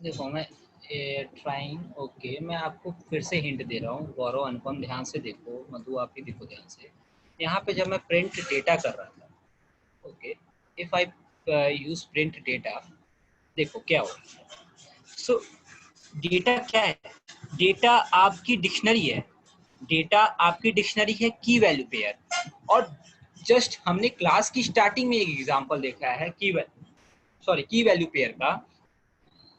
देखो मैं ट्राइंग, ओके, मैं आपको फिर से हिंट दे रहा हूँ। गौरव अनुपम ध्यान से देखो, मधु आप भी देखो ध्यान से। यहाँ पे जब मैं प्रिंट डेटा कर रहा था, okay, if I use print data, देखो क्या हो। सो डेटा क्या है? डेटा आपकी डिक्शनरी है, डेटा आपकी डिक्शनरी है की वैल्यू पेयर। और जस्ट हमने क्लास की स्टार्टिंग में एक एग्जांपल देखा है की वैल्यू पेयर का।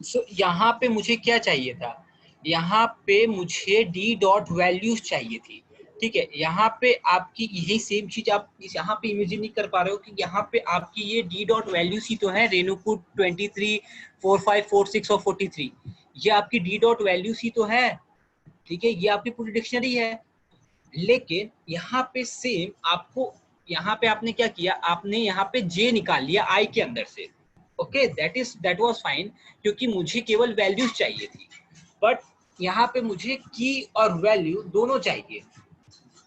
सो यहाँ पे मुझे क्या चाहिए था? यहाँ पे मुझे डी डॉट वैल्यूज चाहिए थी, ठीक है। यहाँ पे आपकी यही सेम चीज आप यहाँ पे इमेजिन नहीं कर पा रहे हो कि यहाँ पे आपकी ये डी डॉट वैल्यूज ही तो है, रेणुकू 23, 45, 46 और 43, ये आपकी डी डॉट वैल्यूज ही तो है। ठीक है, ये आपकी पूरी डिक्शनरी है। लेकिन यहाँ पे सेम आपको, यहाँ पे आपने क्या किया, आपने यहाँ पे जे निकाल लिया आई के अंदर से। ओके, दैट वाज फाइन, क्योंकि मुझे केवल वैल्यूज चाहिए थी, बट यहाँ पे मुझे की और वैल्यू दोनों चाहिए।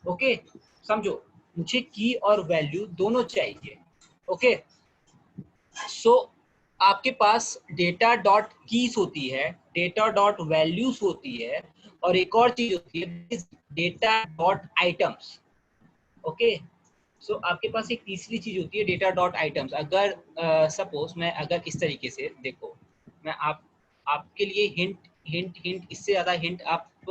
ओके, समझो, मुझे की और वैल्यू दोनों चाहिए। ओके, सो आपके पास डेटा डॉट कीज होती है, डेटा डॉट वैल्यूज होती है, और एक और चीज होती है डेटा डॉट आइटम्स। ओके, सो आपके पास एक तीसरी चीज होती है डेटा डॉट आइटम्स। अगर सपोज मैं अगर इस तरीके से देखो, मैं आपके लिए हिंट हिंट हिंट इससे ज्यादा हिंट आप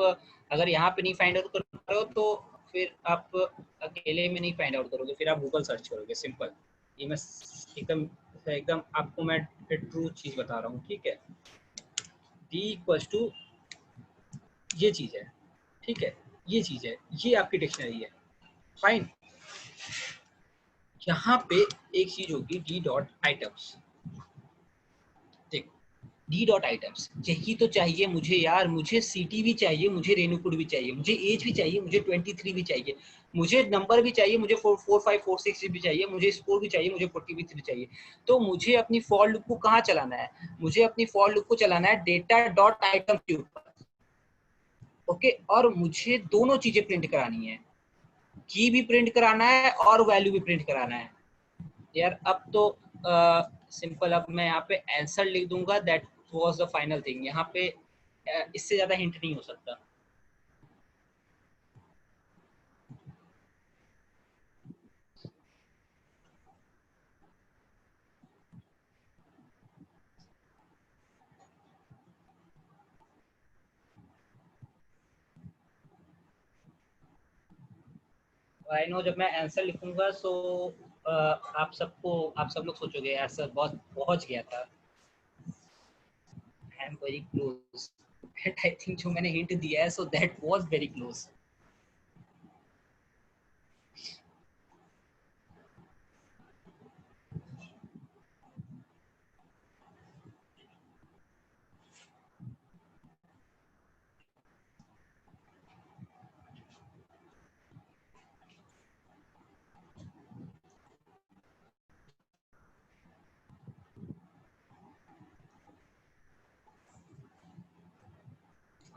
अगर यहाँ पे नहीं फाइंड आउट कर पा रहे हो तो फिर आप अकेले में नहीं फाइंड आउट करोगे, फिर आप गूगल सर्च करोगे, सिंपल। ये मैं एकदम एकदम आपको मैं ट्रू चीज बता रहा हूँ, ठीक है। डी इक्वल्स टू ये चीज है, ठीक है, ये चीज है, ये आपकी डिक्शनरी है, फाइन। यहाँ पे एक चीज होगी डी डॉट आइटम्स। देखो, डी डॉट आइटम्स, यही तो चाहिए मुझे यार, मुझे सिटी भी चाहिए, मुझे रेणुकूट भी चाहिए, मुझे एज भी चाहिए, मुझे 23 भी चाहिए, मुझे नंबर भी चाहिए, मुझे 4546 भी चाहिए, मुझे स्कोर भी चाहिए, मुझे 40 भी चाहिए। तो मुझे अपनी फॉर लूप को कहाँ चलाना है, मुझे अपनी फॉर लूप को चलाना है डेटा डॉट आइटम्स के ऊपर। ओके, और मुझे दोनों चीजें प्रिंट करानी है, की भी प्रिंट कराना है और वैल्यू भी प्रिंट कराना है। यार अब तो सिंपल, अब मैं यहाँ पे आंसर लिख दूंगा, that was the final thing. यहाँ पे इससे ज्यादा हिंट नहीं हो सकता। आई नो, जब मैं आंसर लिखूंगा सो आप सब लोग सोचोगे यार सर बहुत पहुंच गया था। I am very close, but I think जो मैंने हिंट दिया है सो that was very close.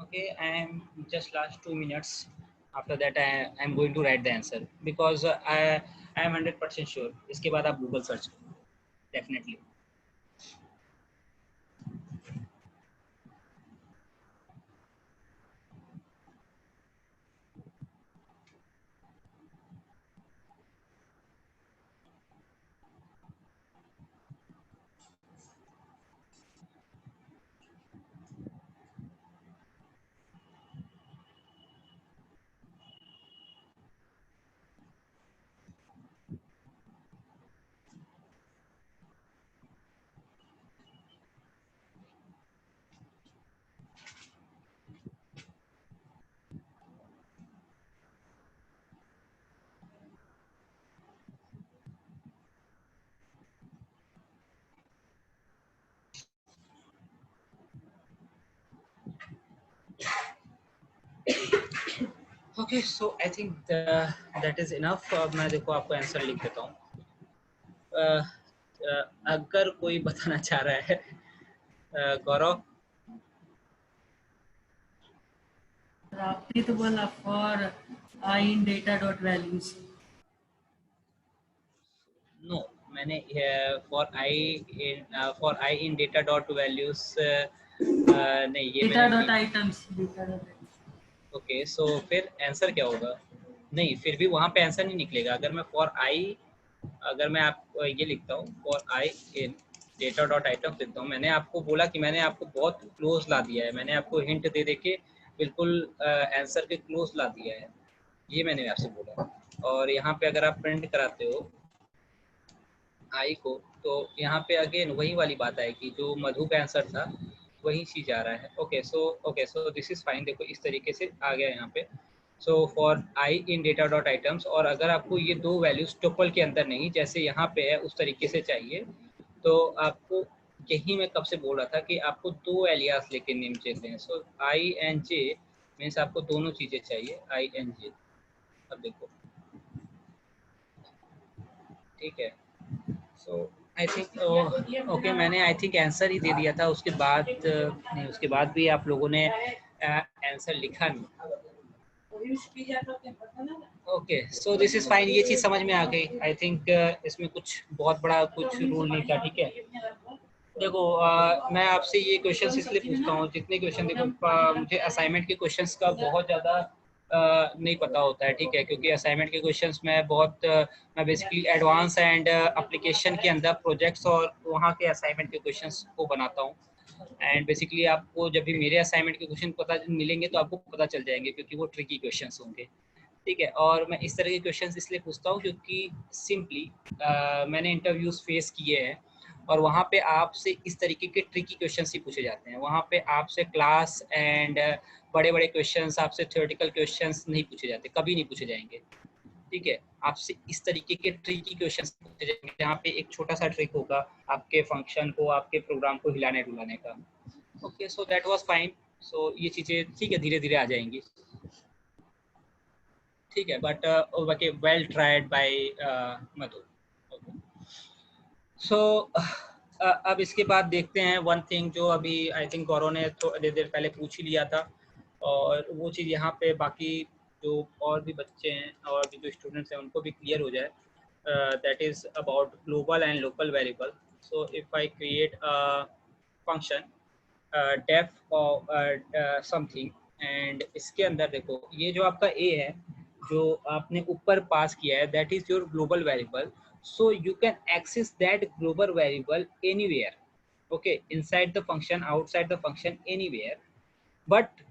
Okay, I am just last 2 minutes. After that, I am going to write the answer because I am 100% sure. इसके बाद आप Google search करो, definitely. Okay, so I think that is enough. अब मैं देखो आपको answer लिख देता हूँ। अगर कोई बताना चाह रहा है, गौरव। आपने तो बोला for I in data dot values. No, मैंने for I in data dot values नहीं, ये डेटा मैंने dot items, data dot items. Okay, so फिर आंसर क्या होगा? नहीं, फिर भी वहाँ पे आंसर नहीं निकलेगा। अगर मैं फॉर आई, अगर मैं आप ये लिखता हूँ for I in data dot item लिखता हूँ, मैंने आपको बोला कि मैंने आपको बहुत क्लोज ला दिया है, मैंने आपको हिंट दे दे के बिल्कुल आंसर के क्लोज ला दिया है, ये मैंने आपसे बोला। और यहाँ पे अगर आप प्रिंट कराते हो आई को, तो यहाँ पे अगेन वही वाली बात आएगी, जो मधु का आंसर था वही चीज आ रहा है। Okay, so this is fine. देखो इस तरीके से आ गया यहाँ पे। So for I in data dot items, और अगर आपको ये दो वैल्यूज टोपल के अंदर नहीं, जैसे यहाँ पे है उस तरीके से चाहिए, तो आपको, यही मैं कब से बोल रहा था कि आपको दो एलियास लेके नेम चाहिए हैं। सो आई एंड जे मीन्स आपको दोनों चीजें चाहिए ing। अब देखो ठीक है, सो आई थिंक ओके मैंने आई थिंक आंसर ही दे दिया था, उसके बाद नहीं, उसके बाद भी आप लोगों ने आंसर लिखा नहीं। Okay so this is fine, ये चीज समझ में आ गई आई थिंक। इसमें कुछ बहुत बड़ा कुछ रूल नहीं था, ठीक है। देखो मैं आपसे ये क्वेश्चंस इसलिए पूछता हूँ, जितने क्वेश्चन देखो मुझे असाइनमेंट के क्वेश्चंस का बहुत ज़्यादा नहीं पता होता है, ठीक है, क्योंकि असाइनमेंट के क्वेश्चंस मैं बहुत मैं बेसिकली एडवांस एंड एप्लीकेशन के अंदर प्रोजेक्ट्स और वहाँ के असाइनमेंट के क्वेश्चंस को बनाता हूँ। एंड बेसिकली आपको जब भी मेरे असाइनमेंट के क्वेश्चन पता मिलेंगे तो आपको पता चल जाएंगे, क्योंकि वो ट्रिकी क्वेश्चंस होंगे, ठीक है। और मैं इस तरह के क्वेश्चंस इसलिए पूछता हूँ क्योंकि सिंपली मैंने इंटरव्यूज फेस किए हैं और वहाँ पे आपसे इस तरीके के ट्रिकी क्वेश्चंस ही पूछे जाते हैं। वहाँ पे आपसे क्लास एंड बड़े बड़े क्वेश्चंस, आपसे थ्योरेटिकल क्वेश्चंस नहीं पूछे जाते, कभी नहीं पूछे जाएंगे, ठीक है। आपसे इस तरीके के ट्रिकी क्वेश्चंस पूछे जाएंगे जहाँ पे एक छोटा सा ट्रिक होगा आपके फंक्शन को, आपके प्रोग्राम को हिलाने डुलाने का। Okay so that was fine. So ये चीज़ें ठीक है, धीरे धीरे आ जाएंगी, ठीक है। But okay, well tried by Madhu. So अब इसके बाद देखते हैं वन थिंग जो अभी आई थिंक गौरव ने थोड़ी देर पहले पूछ ही लिया था, और वो चीज़ यहाँ पे बाकी जो और भी बच्चे हैं और भी जो स्टूडेंट्स हैं उनको भी क्लियर हो जाए, that is about global and local variable. So if I create a function def और समथिंग, एंड इसके अंदर देखो ये जो आपका ए है जो आपने ऊपर पास किया है, that is your global variable. So you can access that global variable anywhere, okay, inside the function, outside the function, anywhere. But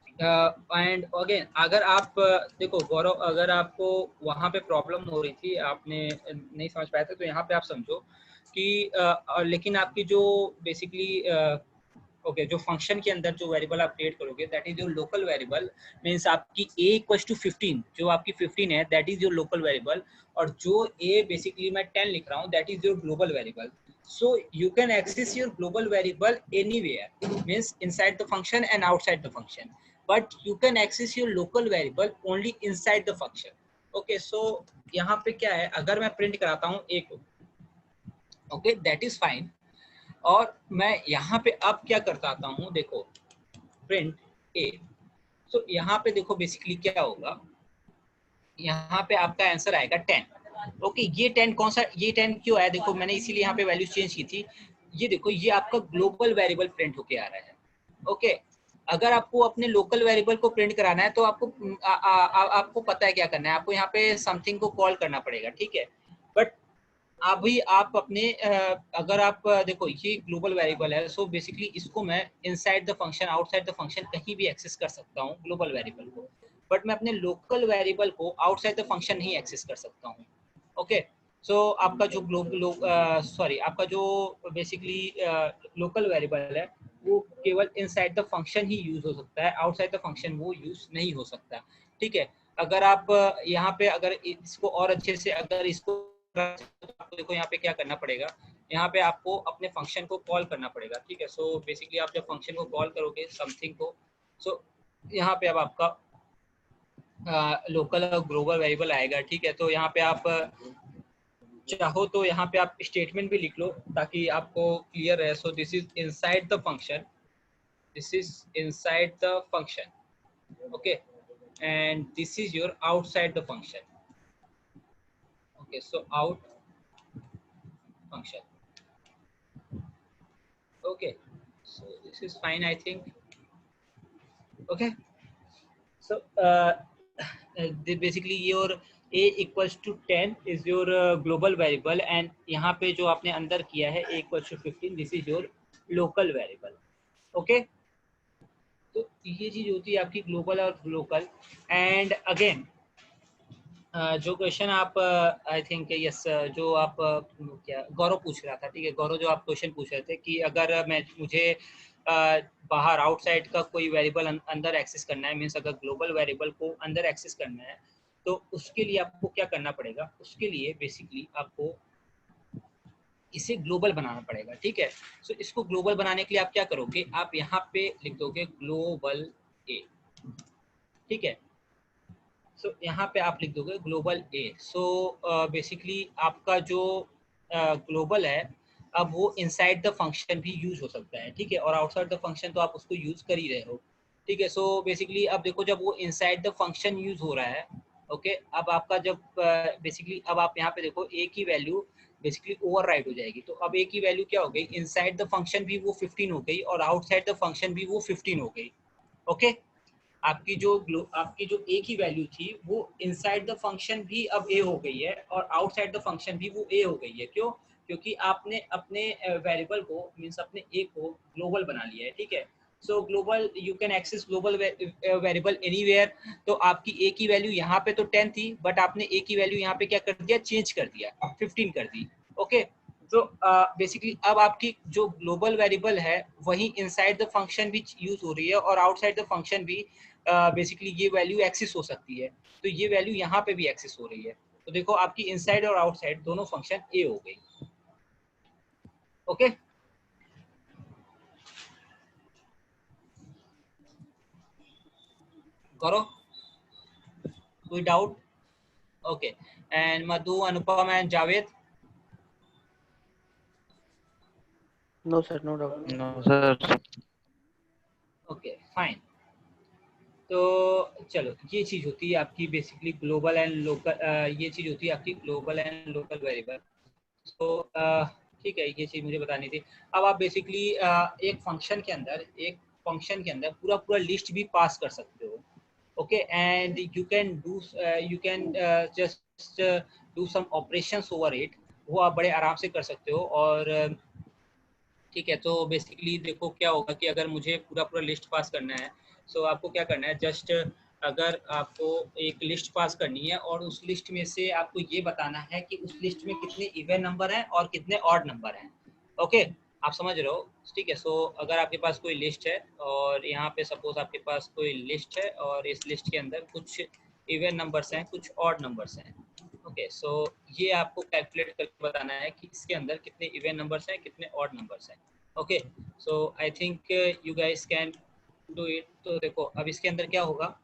and again अगर आप देखो गौरव, अगर आपको वहाँ पे प्रॉब्लम हो रही थी, आपने नहीं समझ पाए थे, तो यहाँ पे आप समझो कि लेकिन आपकी जो बेसिकली ओके जो फंक्शन के अंदर जो वेरिएबल आप क्रिएट करोगे that is your local variable. Means आपकी a इक्वल्स टू 15, जो आपकी 15 है that is your local variable, और जो a बेसिकली मैं 10 लिख रहा हूँ that is your global variable. So you can access your global variable anywhere, means inside the function and outside the function, but you can access your local variable only inside the function. Okay, so यहाँ पे क्या है, अगर मैं print कराता हूँ a को, okay, that is fine, और मैं यहाँ पे अब क्या करता हूँ, देखो प्रिंट a। so यहाँ पे देखो बेसिकली क्या होगा, यहाँ पे आपका आंसर आएगा 10। ओके ये 10 कौन सा, ये 10 क्यों आया, देखो मैंने इसीलिए यहाँ पे वैल्यू चेंज की थी। ये देखो ये आपका ग्लोबल वेरिएबल प्रिंट होके आ रहा है। ओके अगर आपको अपने लोकल वेरिएबल को प्रिंट कराना है तो आपको आपको पता है क्या करना है, आपको यहाँ पे समथिंग को कॉल करना पड़ेगा, ठीक है। बट अभी आप अपने अगर आप देखो ये ग्लोबल वेरिएबल है, सो बेसिकली इसको मैं inside the function, outside the function कहीं भी एक्सेस कर सकता हूँ ग्लोबल वेरिएबल को, बट मैं अपने लोकल वेरिएबल को आउटसाइड द फंक्शन नहीं एक्सेस कर सकता हूँ। ओके सो आपका जो सॉरी आपका जो बेसिकली लोकल वेरिएबल है वो केवल inside the function he use हो सकता है, आउटसाइड द फंक्शन वो यूज नहीं हो सकता, ठीक है। अगर आप यहाँ पे अगर इसको और अच्छे से अगर इसको आपको देखो यहाँ पे क्या करना पड़ेगा, यहाँ पे आपको अपने फंक्शन को कॉल करना पड़ेगा, ठीक है। सो बेसिकली आप जब फंक्शन को कॉल करोगे समथिंग को, सो यहाँ पे अब आपका लोकल और ग्लोबल वेरिएबल आएगा, ठीक है। तो यहाँ पे आप चाहो तो यहाँ पे आप स्टेटमेंट भी लिख लो ताकि आपको क्लियर रहे। सो this is inside the function, this is inside the function, okay, and this is your outside the function. Okay so out function, okay so this is fine I think. Okay so basically your a equals to 10 is your global variable, and यहाँ पे जो आपने अंदर किया है a equals to 15, this is your local variable. okay तो ये चीज होती है आपकी ग्लोबल और लोकल। एंड अगेन जो क्वेश्चन आप आई थिंक यस जो आप क्या गौरव पूछ रहा था, ठीक है, गौरव जो आप क्वेश्चन पूछ रहे थे कि अगर मैं मुझे बाहर आउटसाइड का कोई वेरिएबल अंदर एक्सेस करना है, मीन्स अगर ग्लोबल वेरिएबल को अंदर एक्सेस करना है तो उसके लिए आपको क्या करना पड़ेगा, उसके लिए बेसिकली आपको इसे ग्लोबल बनाना पड़ेगा, ठीक है। सो इसको ग्लोबल बनाने के लिए आप क्या करोगे, आप यहाँ पे लिख दोगे ग्लोबल ए, ठीक है। सो यहाँ पे आप लिख दोगे ग्लोबल ए। सो बेसिकली आपका जो ग्लोबल है अब वो इनसाइड द फंक्शन भी यूज हो सकता है, ठीक है, और आउटसाइड द फंक्शन तो आप उसको यूज कर ही रहे हो, ठीक है। सो बेसिकली अब देखो जब वो इनसाइड द फंक्शन यूज हो रहा है, ओके, अब आपका जब बेसिकली अब आप यहाँ पे देखो ए की वैल्यू बेसिकली ओवरराइड हो जाएगी। तो अब ए की वैल्यू क्या हो गई, इनसाइड द फंक्शन भी वो 15 हो गई और आउटसाइड द फंक्शन भी वो 15 हो गई, ओके। आपकी जो ए की वैल्यू थी वो इनसाइड द फंक्शन भी अब ए हो गई है और आउटसाइड द फंक्शन भी वो ए हो गई है। क्यों? क्योंकि आपने अपने वेरिएबल को मींस अपने ए को ग्लोबल बना लिया है, ठीक है। So global you can access global variable anywhere. तो आपकी ए की वैल्यू यहाँ पे तो 10 थी, बट आपने ए की वैल्यू यहाँ पे क्या कर दिया, चेंज कर दिया, 15 कर दी, ओके। तो बेसिकली अब आपकी जो ग्लोबल वेरिएबल है वही इनसाइड द फंक्शन भी यूज हो रही है और आउटसाइड द फंक्शन भी बेसिकली ये वैल्यू एक्सेस हो सकती है। तो ये वैल्यू यहाँ पे भी एक्सेस हो रही है। तो देखो आपकी इनसाइड और आउटसाइड दोनों फंक्शन ए हो गई, ओके। करो, कोई doubt? Okay, and Madhu, Anupam and Javed? No sir, no doubt. No sir. Okay fine. तो चलो ये चीज होती है आपकी बेसिकली ग्लोबल एंड लोकल, ये चीज होती है आपकी ग्लोबल एंड लोकल वेरिएबल। तो ठीक है, ये चीज मुझे बतानी थी। अब आप बेसिकली एक फंक्शन के अंदर पूरा पूरा लिस्ट भी पास कर सकते हो, okay, and you can just do some operations over it. वो आप बड़े आराम से कर सकते हो। और ठीक है, तो बेसिकली देखो क्या होगा कि अगर मुझे पूरा पूरा लिस्ट पास करना है, सो आपको क्या करना है, जस्ट अगर आपको एक लिस्ट पास करनी है और उस लिस्ट में से आपको ये बताना है कि उस लिस्ट में कितने इवन नंबर हैं और कितने ऑड नंबर हैं, ओके। आप समझ रहे हो, ठीक है। सो अगर आपके पास कोई लिस्ट है और यहाँ पे सपोज आपके पास कोई लिस्ट है और इस लिस्ट के अंदर कुछ इवन नंबर्स हैं, कुछ ऑड नंबर्स हैं, ओके। सो ये आपको कैलकुलेट करके बताना है कि इसके अंदर कितने इवन नंबर्स हैं, कितने ऑड नंबर्स हैं, okay. So I think you guys can do it. तो देखो अब इसके अंदर क्या होगा,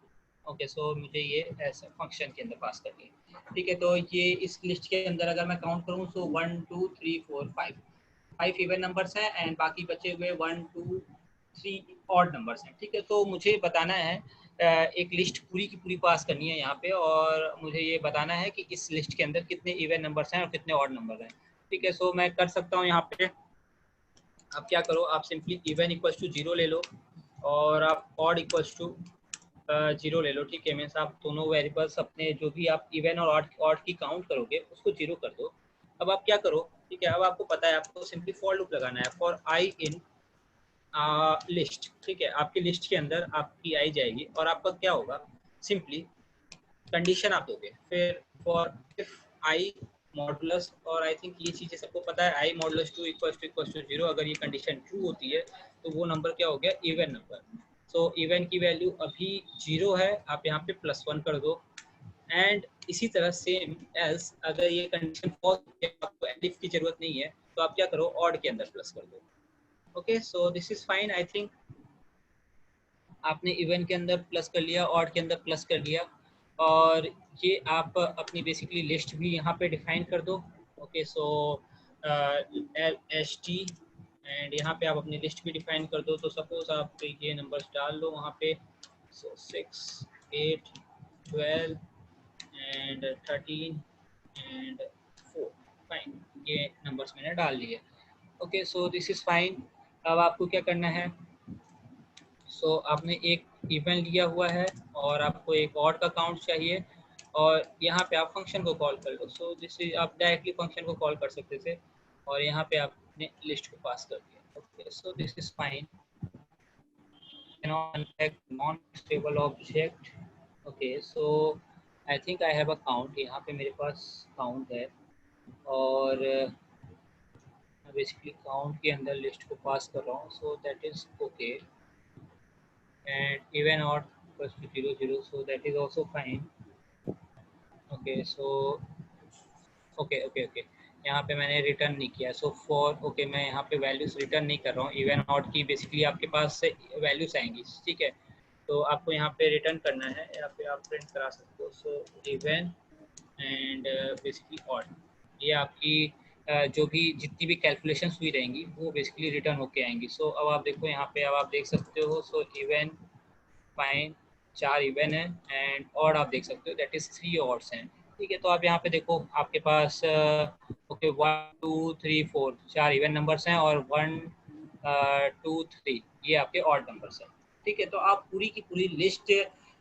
ओके। सो मुझे ये ऐसा फंक्शन के अंदर पास करनी है, ठीक है। तो ये इस लिस्ट के अंदर अगर मैं काउंट करूँ सो 1 2 3 4 5 इवन नंबर्स हैं एंड बाकी बचे हुए 1 2 3 ऑड नंबर्स हैं, ठीक है। तो मुझे बताना है एक लिस्ट पूरी की पूरी पास करनी है यहाँ पे और मुझे ये बताना है कि इस लिस्ट के अंदर कितने इवन नंबर्स हैं और कितने ऑड नंबर हैं, ठीक है। सो मैं कर सकता हूँ यहाँ पे। आप क्या करो, आप सिंपली इवन इक्वल्स टू 0 ले लो और आप ऑड इक्वल्स टू 0 ले लो, ठीक है। मीन्स आप दोनों वेरिएबल्स अपने जो भी आप इवन और ऑड की काउंट करोगे उसको 0 कर दो। अब आप क्या करो, ठीक है, अब आपको पता है आपको सिंपली फॉर लूप लगाना है, फॉर आई इन लिस्ट, ठीक है। आपकी लिस्ट के अंदर आपकी आई जाएगी और आपका क्या होगा, सिंपली कंडीशन आप दोगे, फिर फॉर इफ आई मॉडुलस, और आई थिंक ये चीज़ें सबको पता है, आई मॉडुलस 2 इक्वल्स टू 0। अगर ये कंडीशन ट्रू होती है तो वो नंबर क्या हो गया, इवन नंबर। सो इवन की वैल्यू अभी 0 है, आप यहाँ पे +1 कर दो। एंड इसी तरह सेम एल्स अगर ये कंडीशन फॉल्स है, आपको इफ की जरूरत नहीं है, तो आप क्या करो, ऑड के अंदर प्लस कर दो, okay. So this is fine. I think आपने इवन के अंदर प्लस कर लिया, ऑड के अंदर प्लस कर लिया, और ये आप अपनी बेसिकली लिस्ट भी यहाँ पे डिफाइन कर दो, ओके। सो LST एंड यहाँ पे आप अपनी लिस्ट भी डिफाइन कर दो। तो सपोज आप ये नंबर्स डाल लो वहाँ पे, सो 6 8 12 एंड 13 एंड 4, फाइन, ये नंबर्स मैंने डाल दिए, okay. So this is fine. अब आपको क्या करना है, सो आपने एक इवन लिया हुआ है और आपको एक ऑड का काउंट चाहिए और यहाँ पे आप फंक्शन को कॉल कर लो। सो दिस इज, आप डायरेक्टली फंक्शन को कॉल कर सकते थे और यहाँ पे आपने लिस्ट को पास कर दिया, okay. So this is fine. Non stable object, okay. So I think I have a count, यहाँ पे मेरे पास काउंट है और बेसिकली काउंट के अंदर लिस्ट को पास कर रहा हूँ, सो that is okay. and even odd equals to 0 0, so that is also fine, okay। so okay, यहाँ पे मैंने रिटर्न नहीं किया, सो फॉर ओके, मैं यहाँ पे वैल्यूज रिटर्न नहीं कर रहा हूँ। इवन ऑड की बेसिकली आपके पास से वैल्यूज आएंगी, ठीक है। तो आपको यहाँ पे रिटर्न करना है या फिर आप प्रिंट करा सकते हो। So even and basically odd, ये आपकी जो भी जितनी भी कैलकुलेशंस हुई रहेंगी वो बेसिकली रिटर्न होके आएंगी। सो अब आप देखो यहाँ पे, अब आप देख सकते हो। सो इवन फाइन 4 इवन है एंड ऑड आप देख सकते हो दैट इज 3 ऑड्स हैं। ठीक है, तो आप यहाँ पे देखो आपके पास ओके 1 2 3 4 4 इवन नंबर्स हैं और 1 2 3 ये आपके ऑड नंबर्स हैं। ठीक है, तो आप पूरी की पूरी लिस्ट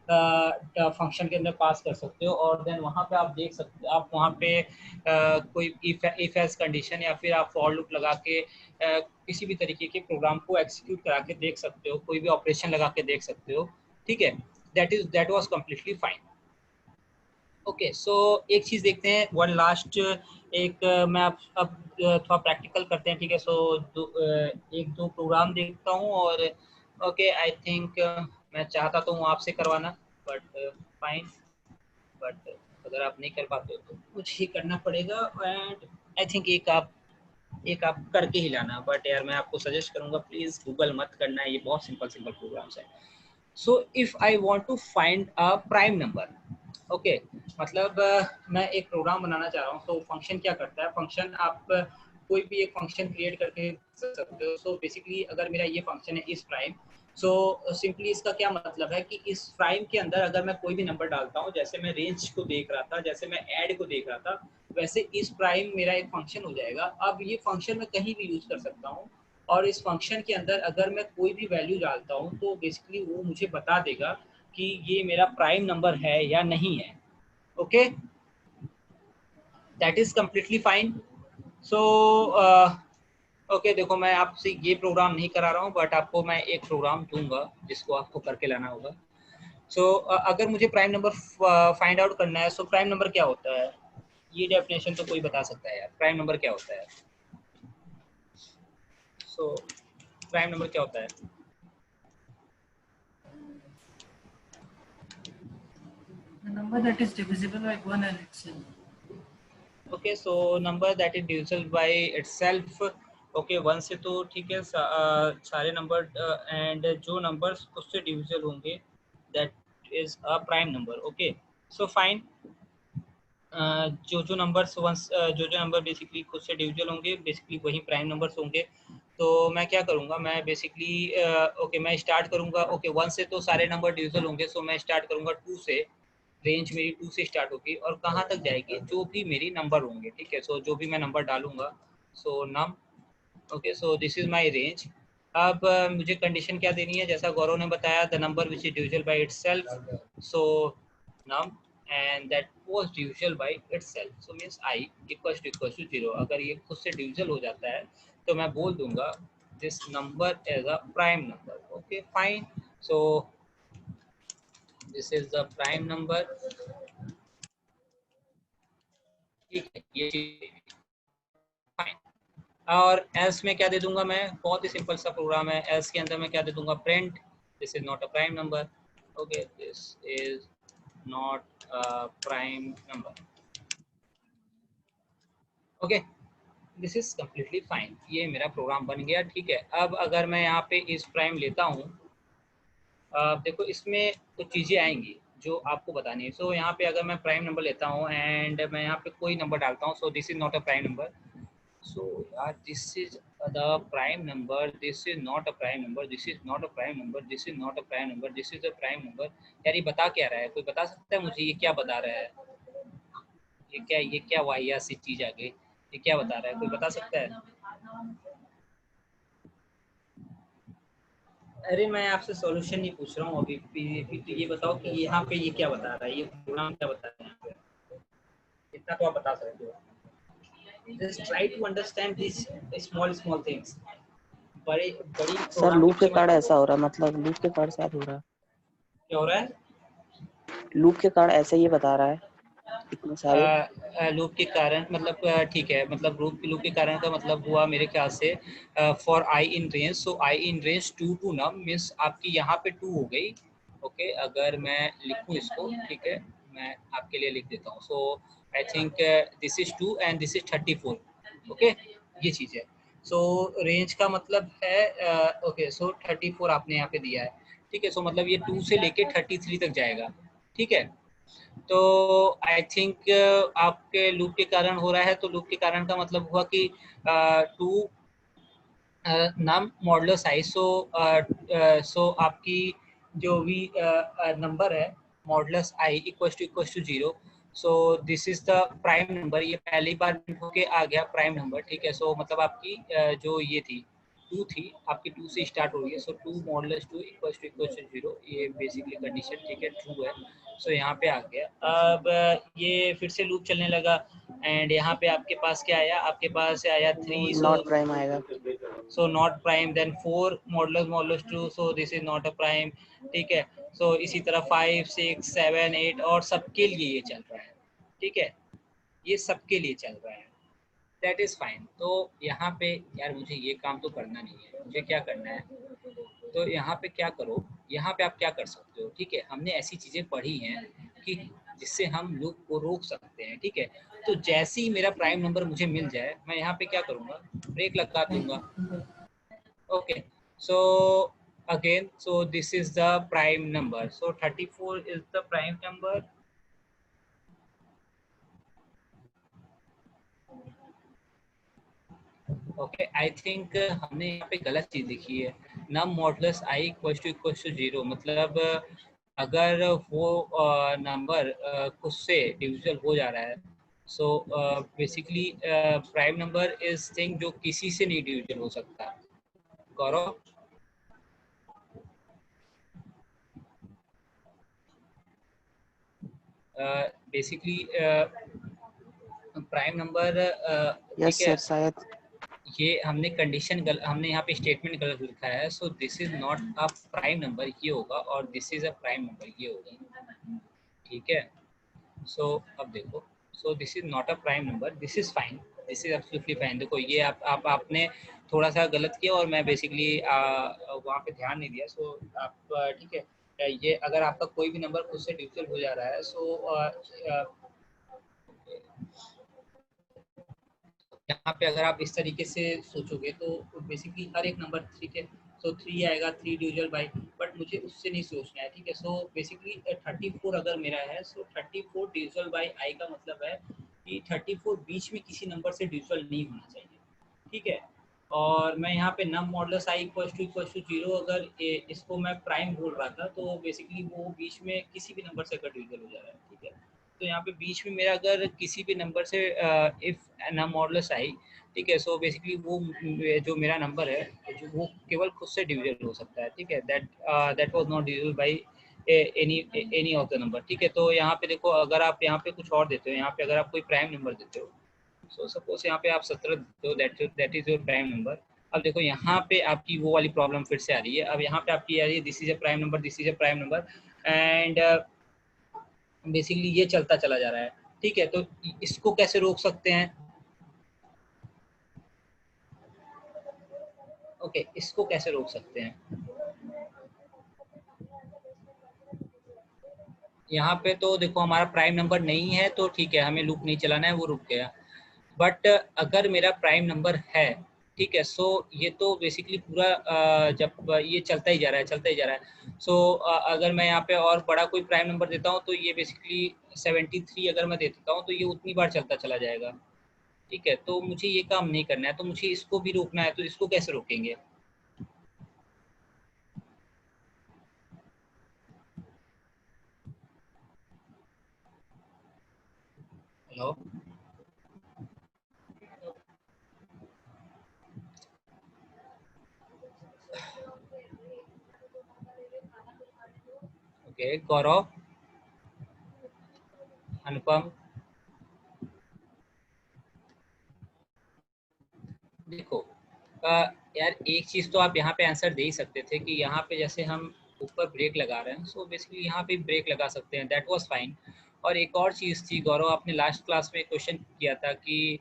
फंक्शन के अंदर पास कर सकते हो और देन वहाँ पे आप देख सकते हो, आप वहाँ पे कोई इफ एल्स कंडीशन या फिर आप फॉर लूप लगा के किसी भी तरीके के प्रोग्राम को एग्जीक्यूट करा के देख सकते हो, कोई भी ऑपरेशन लगा के देख सकते हो। ठीक है, that was completely fine. Okay, so एक चीज़ देखते हैं, वन लास्ट एक मैं अब थोड़ा प्रैक्टिकल करते हैं। ठीक है, सो एक दो प्रोग्राम देखता हूँ और ओके आई थिंक मैं चाहता तो हूँ आपसे करवाना, बट फाइन, बट अगर आप नहीं कर पाते हो तो कुछ ही करना पड़ेगा एंड आई थिंक एक आप करके ही लाना। बट यार मैं आपको सजेस्ट करूँगा प्लीज़ गूगल मत करना, ये बहुत सिंपल प्रोग्राम्स है। So if I want to find a prime number, okay, मतलब मैं एक प्रोग्राम बनाना चाह रहा हूँ। तो फंक्शन क्या करता है, फंक्शन आप कोई भी एक फंक्शन क्रिएट करके सकते हो। सो बेसिकली अगर मेरा ये फंक्शन है इस प्राइम, सो सिंपली इसका क्या मतलब है कि इस प्राइम के अंदर अगर मैं कोई भी नंबर डालता हूँ, जैसे मैं रेंज को देख रहा था, जैसे मैं ऐड को देख रहा था, वैसे इस प्राइम मेरा एक फंक्शन हो जाएगा। अब ये फंक्शन मैं कहीं भी यूज कर सकता हूँ और इस फंक्शन के अंदर अगर मैं कोई भी वैल्यू डालता हूँ तो बेसिकली वो मुझे बता देगा कि ये मेरा प्राइम नंबर है या नहीं है। Okay, that is completely fine. So okay, देखो मैं आपसे ये प्रोग्राम नहीं करा रहा हूँ बट आपको मैं एक प्रोग्राम दूंगा जिसको आपको करके लाना होगा। सो अगर मुझे प्राइम नंबर फाइंड आउट करना है, सो प्राइम नंबर क्या होता है, ये डेफिनेशन तो कोई बता सकता है यार, प्राइम नंबर क्या होता है? सो प्राइम नंबर क्या होता है? The number that is divisible by 1 and itself. Okay, so number that is divisible by itself. Okay, 1 से तो ठीक है, सारे नंबर एंड जो नंबर्स उससे डिविजिबल होंगे that is a prime number. Okay, so fine, जो नंबर्स वंस जो नंबर बेसिकली खुद से डिविजिबल होंगे बेसिकली वही प्राइम नंबर्स होंगे। तो मैं क्या करूँगा, मैं बेसिकली ओके मैं स्टार्ट करूँगा। ओके 1 से तो सारे नंबर डिविजिबल होंगे, सो मैं स्टार्ट करूँगा 2 से। रेंज मेरी 2 से स्टार्ट होगी और कहाँ तक जाएगी, जो भी मेरी नंबर होंगे। ठीक है, सो जो भी मैं नंबर डालूंगा, so num. Okay, so this is my range. अब मुझे कंडीशन क्या देनी है, जैसा गौरव ने बताया, the number which is divisible by itself, so num and that was divisible by itself, so means I equals to 0। अगर ये खुद से डिविजिबल हो जाता है तो मैं बोल दूंगा this number as a prime number. Okay fine, so this is the prime number. ठीक है, ये फाइन। और एल्स में क्या दे दूंगा मैं, बहुत ही सिंपल सा प्रोग्राम है। एल्स के अंदर मैं क्या दे दूंगा, print this is not a prime number. Okay, this is not a prime number. Okay, this is completely fine, ये मेरा प्रोग्राम बन गया। ठीक है, अब अगर मैं यहाँ पे इस प्राइम लेता हूँ, देखो इसमें कुछ चीज़ें आएंगी जो आपको बतानी है। सो यहाँ पे अगर मैं प्राइम नंबर लेता हूँ एंड मैं यहाँ पे कोई नंबर डालता हूँ, सो this is not a prime number. So this is the prime number, this is not a prime number, this is not a prime number, this is not a prime number, this is a prime number। यार ये बता क्या रहा है, कोई बता सकता है मुझे ये क्या बता रहा है? ये क्या वाहियात सी चीज आ गई, ये क्या बता रहा है, कोई बता सकता है? अरे मैं आपसे सॉल्यूशन नहीं पूछ रहा हूँ अभी, तो ये बताओ कि यहाँ पे ये क्या बता रहा है, ये प्रोग्राम क्या बता रहा है यहाँ पे? इतना तो आप बता सकते हो। Just try to understand these small things। बड़ी बड़ी सर प्रोग्राम के लूप के पीछे मत कारण भागो। ऐसा हो रहा है, मतलब लूप के कारण शायद हो रहा है, क्या हो रहा है? लूप के कारण ऐसे ही बता रहा है इतने सारे। लूप के कारण मतलब ठीक है, मतलब लूप के कारण का मतलब हुआ मेरे ख्याल से for I in range. So I in range 2 to num means आपकी यहाँ पे 2 हो गई। ओके, अगर मैं लिखूँ इसको, ठीक है मैं आपके लिए लिख देता हूँ। So I think this is 2 and this is 34। Okay, ये चीज़ है। सो रेंज का मतलब है ओके, सो 34 आपने यहाँ पे दिया है। ठीक है। सो मतलब ये 2 से लेके 33 तक जाएगा, ठीक है। तो आई थिंक आपके लूप के कारण हो रहा है, तो लूप के कारण का मतलब हुआ कि 2 नम मॉडुलस आई, सो आपकी जो भी नंबर है modulus I equal to 0, so this is the prime number. ये पहली बार होके आ गया प्राइम नंबर, ठीक है। सो मतलब आपकी जो ये थी 2 थी, आपकी 2 से स्टार्ट हो रही है, सो 2 मॉडुलस 2 इक्वल टू 0, ये बेसिकली कंडीशन, ठीक है, ट्रू है। सो यहाँ पे आ गया। अब ये फिर से लूप चलने लगा एंड यहाँ पे आपके पास क्या आया, आपके पास आया 3, नॉट प्राइम आएगा। so not prime, then 4 modulus 2, so this is not a prime, ठीक है। so इसी तरह 5 6 7 8 और सबके लिए ये चल रहा है, ठीक है, ये सबके लिए चल रहा है, दैट इज फाइन। तो यहाँ पे यार मुझे ये काम तो करना नहीं है, मुझे क्या करना है, तो यहाँ पे क्या करो, यहाँ पे आप क्या कर सकते हो, ठीक है, हमने ऐसी चीजें पढ़ी हैं कि जिससे हम लूप को रोक सकते हैं, ठीक है। तो जैसे ही मेरा प्राइम नंबर मुझे मिल जाए, मैं यहाँ पे क्या करूँगा, ब्रेक लगा दूंगा। Okay, so again, so this is the prime number, so 34 is the prime number. Okay, I think हमने यहाँ पे गलत चीज लिखी है, नम मॉडुलस आई इक्वल टू 0, मतलब अगर वो नंबर खुद से डिविजिबल हो जा रहा है, so basically prime number is thing जो किसी से नहीं डिविजिबल हो सकता। गौरव, बेसिकली प्राइम नंबर, यस ठीक है, सर, शायद ये हमने कंडीशन हमने यहाँ पे स्टेटमेंट गलत लिखा है, so this is not a prime number, ये होगा, और this is a prime number, ये होगा, ठीक है। सो अब देखो, सो this is not a prime number, this is fine, this is absolutely fine. देखो ये आपने थोड़ा सा गलत किया और मैं बेसिकली वहाँ पे ध्यान नहीं दिया, सो आप ठीक है, ये अगर आपका कोई भी नंबर खुद से डिविजिबल हो जा रहा है, सो यहाँ पे अगर आप इस तरीके से सोचोगे तो बेसिकली हर एक नंबर, ठीक है, सो 3 आएगा, 3 डिविजल बाई, बट मुझे उससे नहीं सोचना है, ठीक है। सो बेसिकली 34 अगर मेरा है, सो 34 डिविजल बाई आई का मतलब है कि 34 बीच में किसी नंबर से डिविजल नहीं होना चाहिए, ठीक है। और मैं यहाँ पे नम मॉडुलस आई इक्वल टू 0, अगर इसको मैं प्राइम बोल रहा था, तो बेसिकली वो बीच में किसी भी नंबर से अगर डिविजल हो जा रहा है, ठीक है। तो यहाँ पे बीच में मेरा अगर किसी भी नंबर से इफ नम मॉडुलस आई, ठीक है, सो बेसिकली वो जो मेरा नंबर है, जो वो केवल खुद से डिविजिबल हो सकता है, ठीक है, that was not divisible by any of the number, ठीक है। तो यहाँ पे देखो, अगर आप यहाँ पे कुछ और देते हो, यहाँ पे अगर आप कोई प्राइम नंबर देते हो, सो सपोज यहाँ पे आप 17 देते हो, that is your prime number. अब देखो यहाँ पे आपकी वो वाली प्रॉब्लम फिर से आ रही है, अब यहाँ पे आपकी आ रही है this is a prime number, this is a prime number, and basically ये चलता चला जा रहा है, ठीक है। तो इसको कैसे रोक सकते हैं, ओके, इसको कैसे रोक सकते हैं, यहाँ पे तो देखो हमारा प्राइम नंबर नहीं है, तो ठीक है, हमें लूप नहीं चलाना है, वो रुक गया। बट अगर मेरा प्राइम नंबर है, ठीक है, सो ये तो बेसिकली पूरा जब ये चलता ही जा रहा है, चलता ही जा रहा है, सो अगर मैं यहाँ पे और बड़ा कोई प्राइम नंबर देता हूँ, तो ये बेसिकली 73 अगर मैं दे देता हूँ, तो ये उतनी बार चलता चला जाएगा, ठीक है। तो मुझे ये काम नहीं करना है, तो मुझे इसको भी रोकना है, तो इसको कैसे रोकेंगे, हेलो, ओके, गौरव, अनुपम, देखो यार एक चीज तो आप यहाँ पे आंसर दे ही सकते थे कि यहाँ पे जैसे हम ऊपर ब्रेक लगा रहे हैं, सो बेसिकली यहाँ पे ब्रेक लगा सकते हैं, दैट वाज फाइन। और एक और चीज थी गौरव, आपने लास्ट क्लास में क्वेश्चन किया था कि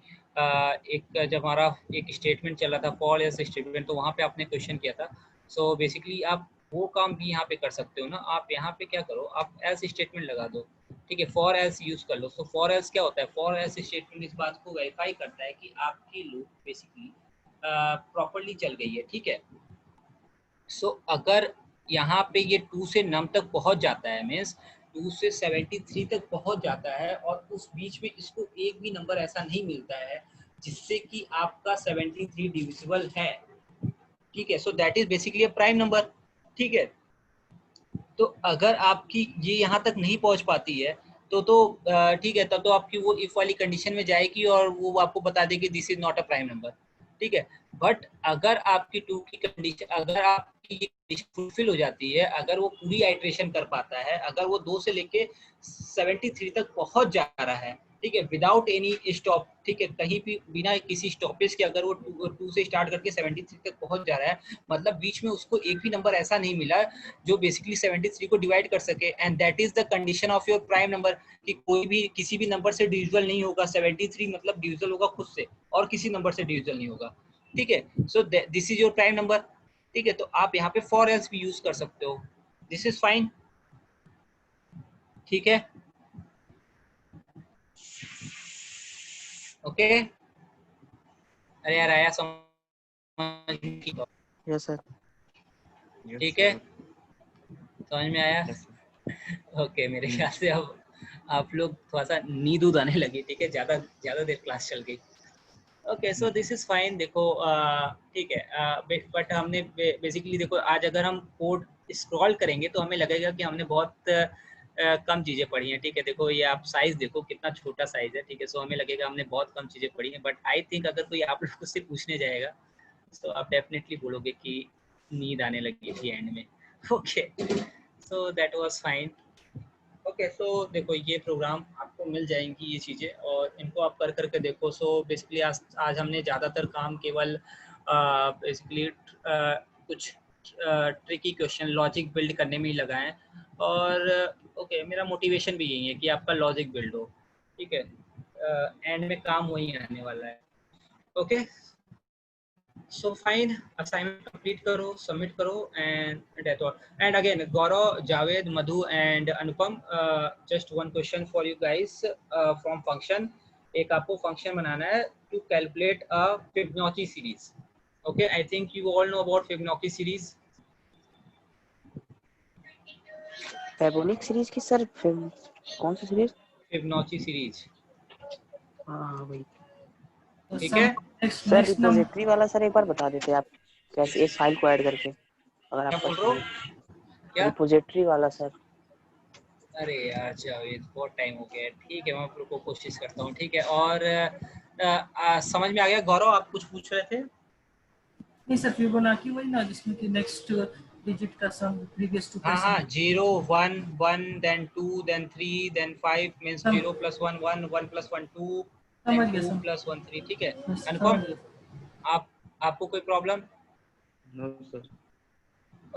एक जब हमारा एक स्टेटमेंट चल रहा था फॉर एल्स स्टेटमेंट, तो वहाँ पे आपने क्वेश्चन किया था, सो बेसिकली आप वो काम भी यहाँ पे कर सकते हो ना, आप यहाँ पे क्या करो, आप एल्स स्टेटमेंट लगा दो, ठीक है, फॉर एल्स यूज कर लो। सो फॉर एल्स क्या होता है, फॉर एल्स स्टेटमेंट इस बात को वेरीफाई करता है कि आपकी लूप बेसिकली प्रॉपर्ली चल गई है, ठीक है। सो अगर यहाँ पे ये 2 से नम तक पहुंच जाता है, मीन्स 2 से 73 तक पहुंच जाता है, और उस बीच में इसको एक भी नंबर ऐसा नहीं मिलता है जिससे कि आपका 73 डिविजिबल है, ठीक है। सो that is basically a prime number, ठीक है। तो अगर आपकी ये यहाँ तक नहीं पहुंच पाती है तो ठीक है, तब तो आपकी वो इफ वाली कंडीशन में जाएगी और वो आपको बता देगी this is not a prime number, ठीक है। बट अगर आपकी 2 की कंडीशन, अगर आपकी ये कंडीशन फुलफिल हो जाती है, अगर वो पूरी आइट्रेशन कर पाता है, अगर वो 2 से लेके 73 तक पहुंच जा रहा है, ठीक है, विदाउट एनी स्टॉप, ठीक है, कहीं भी बिना किसी स्टॉपेज के, अगर वो 2 से स्टार्ट करके 73 तक पहुंच जा रहा है, मतलब बीच में उसको एक भी नंबर ऐसा नहीं मिला जो बेसिकली 73 को डिवाइड कर सके, and that is the condition of your prime number, कि कोई भी किसी भी नंबर से डिविजिबल नहीं होगा। 73 मतलब डिविजिबल होगा खुद से, और किसी नंबर से डिविजिबल नहीं होगा, ठीक है। So this is your prime number, ठीक है। तो आप यहाँ पे फॉर एल्स भी यूज कर सकते हो, दिस इज फाइन, ठीक है, ओके। अरे यार आया समझ, यस सर। ठीक है, समझ में आया, ओके। मेरे ख्याल से अब आप लोग थोड़ा सा नींद उद आने लगी, ठीक है, ज़्यादा देर क्लास चल गई, okay. So this is fine. देखो ठीक है, बट हमने बेसिकली देखो, आज अगर हम कोड स्क्रॉल करेंगे तो हमें लगेगा कि हमने बहुत कम चीज़ें पढ़ी हैं, ठीक है। देखो ये आप साइज़ देखो कितना छोटा साइज़ है, ठीक है। सो हमें लगेगा हमने बहुत कम चीज़ें पढ़ी हैं, बट आई थिंक अगर कोई आप लोग से पूछने जाएगा तो आप डेफिनेटली बोलोगे कि नींद आने लगी थी एंड में, okay. So that was fine, okay. So देखो ये प्रोग्राम आपको मिल जाएंगी ये चीज़ें, और इनको आप कर करके देखो। सो बेसिकली आज हमने ज़्यादातर काम केवल बेसिकली कुछ ट्रिकी क्वेश्चन लॉजिक बिल्ड करने में ही लगाए हैं, और ओके मेरा मोटिवेशन भी यही है कि आपका लॉजिक बिल्ड हो, ठीक है। एंड में काम वही आने वाला है, okay. So fine, assignment complete करो, सबमिट करो, and that all. And again Gaurav, Javed, Madhu and Anupam, just one question for you guys from function. एक आपको फंक्शन बनाना है to calculate a Fibonacci series, okay. I think you all know about Fibonacci series. Fibonacci series की sir, कौन सी series? Fibonacci series, हाँ भाई ठीक है। सर। रिपोजिटरी वाला सर एक बार बता देते आप कैसे एक फाइल को ऐड करके, अगर क्या आपको बोल रहे हो, क्या? रिपोजिटरी वाला सर। अरे यार जावेद बहुत टाइम हो गया है, ठीक है, मैं आप लोग को कोशिश करता हूँ, ठीक है। और समझ में आ गया। गौरव आप कुछ पूछ रहे थे? नहीं सर, फिबोनाची वही ना जिसमें कि नेक्स्ट डिजिट का सम प्रीवियस टू हाँ हाँ, का 0 1 1 then 2 then 3 then 5 means सम। 0 plus 1 1 1 plus 1 2 then समझ गया 2 सम, plus 1 3, ठीक है। समझ अनुपम, गया। आप आपको कोई problem? No sir.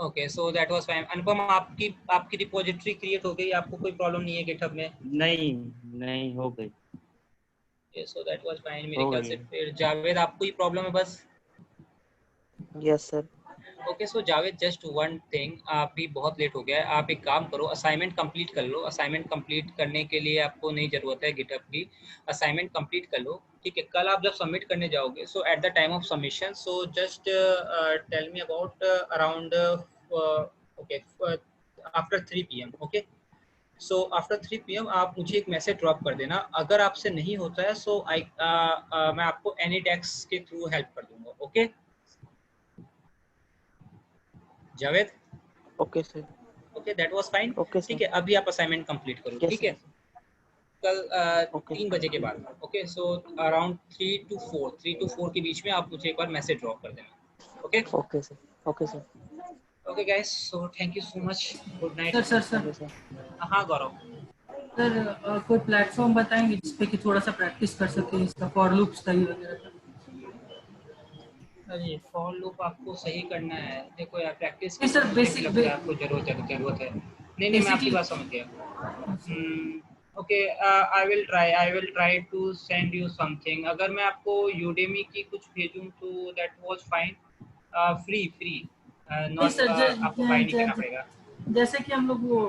Okay, so that was fine. Anupam आपकी रिपोजिटरी क्रिएट हो गई, आपको कोई प्रॉब्लम नहीं है गिटहब में? नहीं नहीं, हो गई सो दैट वाज फाइन। मेरे हो ख्याल गई से है। फिर जावेद आपको ही प्रॉब्लम है बस। Yes sir. ओके, सो जावेद जस्ट वन थिंग, आप भी बहुत लेट हो गया है, आप एक काम करो, असाइनमेंट कंप्लीट कर लो। असाइनमेंट कंप्लीट करने के लिए आपको नहीं ज़रूरत है गिटहब की, असाइनमेंट कंप्लीट कर लो, ठीक है। कल आप जब सबमिट करने जाओगे, so at the time of submission, so just tell me about around okay after 3 PM, ओके। सो आफ्टर 3 PM आप मुझे एक मैसेज ड्रॉप कर देना। अगर आपसे नहीं होता है सो मैं आपको एनी टैक्स के थ्रू हेल्प कर दूंगा, okay Javed? Okay sir. Okay that was fine, okay ठीक सर। है। अभी आप असाइनमेंट कंप्लीट करो, यस ठीक है। सर। कल ओके 3 बजे के बाद, ओके। सो अराउंड 3 to 4 के बीच में आप मुझे एक बार मैसेज ड्रॉप कर देना, okay. Okay sir. Okay sir. Okay guys, so thank you so much, good night. Sir okay sir. हाँ गौरव, सर कोई प्लेटफॉर्म बताएंगे जिसपे कि थोड़ा सा प्रैक्टिस कर सके इसका, फॉर लूप्स का ही वगैरह का। अरे फॉर लूप आपको सही करना है, देखो यार प्रैक्टिस की नहीं तो सर, मुझे भी लगता है आपको जरूरत है। नहीं नहीं, मैं आपकी बेसिकली बात समझ गया। Okay, I will try to send you something. अगर मैं आपको यूडेमी की कुछ भेजूं तो दैट वाज फाइन, फ्री नहीं नॉट सर, आपको बाय नहीं करना पड़ेगा। जैसे कि हम लोग वो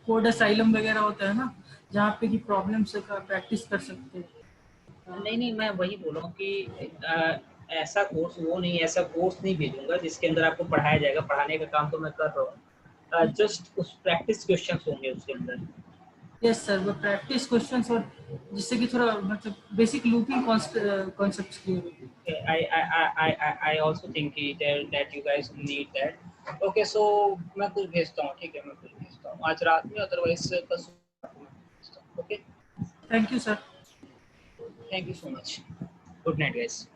कोड असाइलम वगैरह होता है ना, जहाँ पे कि प्रॉब्लम से का प्रैक्टिस कर सकते हैं। नहीं नहीं, मैं वही बोल रहा हूँ कि ऐसा कोर्स वो नहीं, ऐसा कोर्स नहीं भेजूंगा जिसके अंदर आपको पढ़ाया जाएगा, पढ़ाने का काम तो मैं कर रहा हूँ, जस्ट उस प्रैक्टिस क्वेश्चंस होंगे उसके अंदर। यस सर, वो प्रैक्टिस क्वेश्चंस और जिससे कि थोड़ा मतलब बेसिक लूपिंग कॉन्सेप्ट्स क्लियर हो। I also think that you guys need that. Okay, so मैं कुछ भेजता हूँ, ठीक है, मैं कुछ भेजता हूँ आज रात में, अदरवाइज कल सुबह को मैं भेजता हूँ। Okay, thank you sir. Thank you so much, good night guys.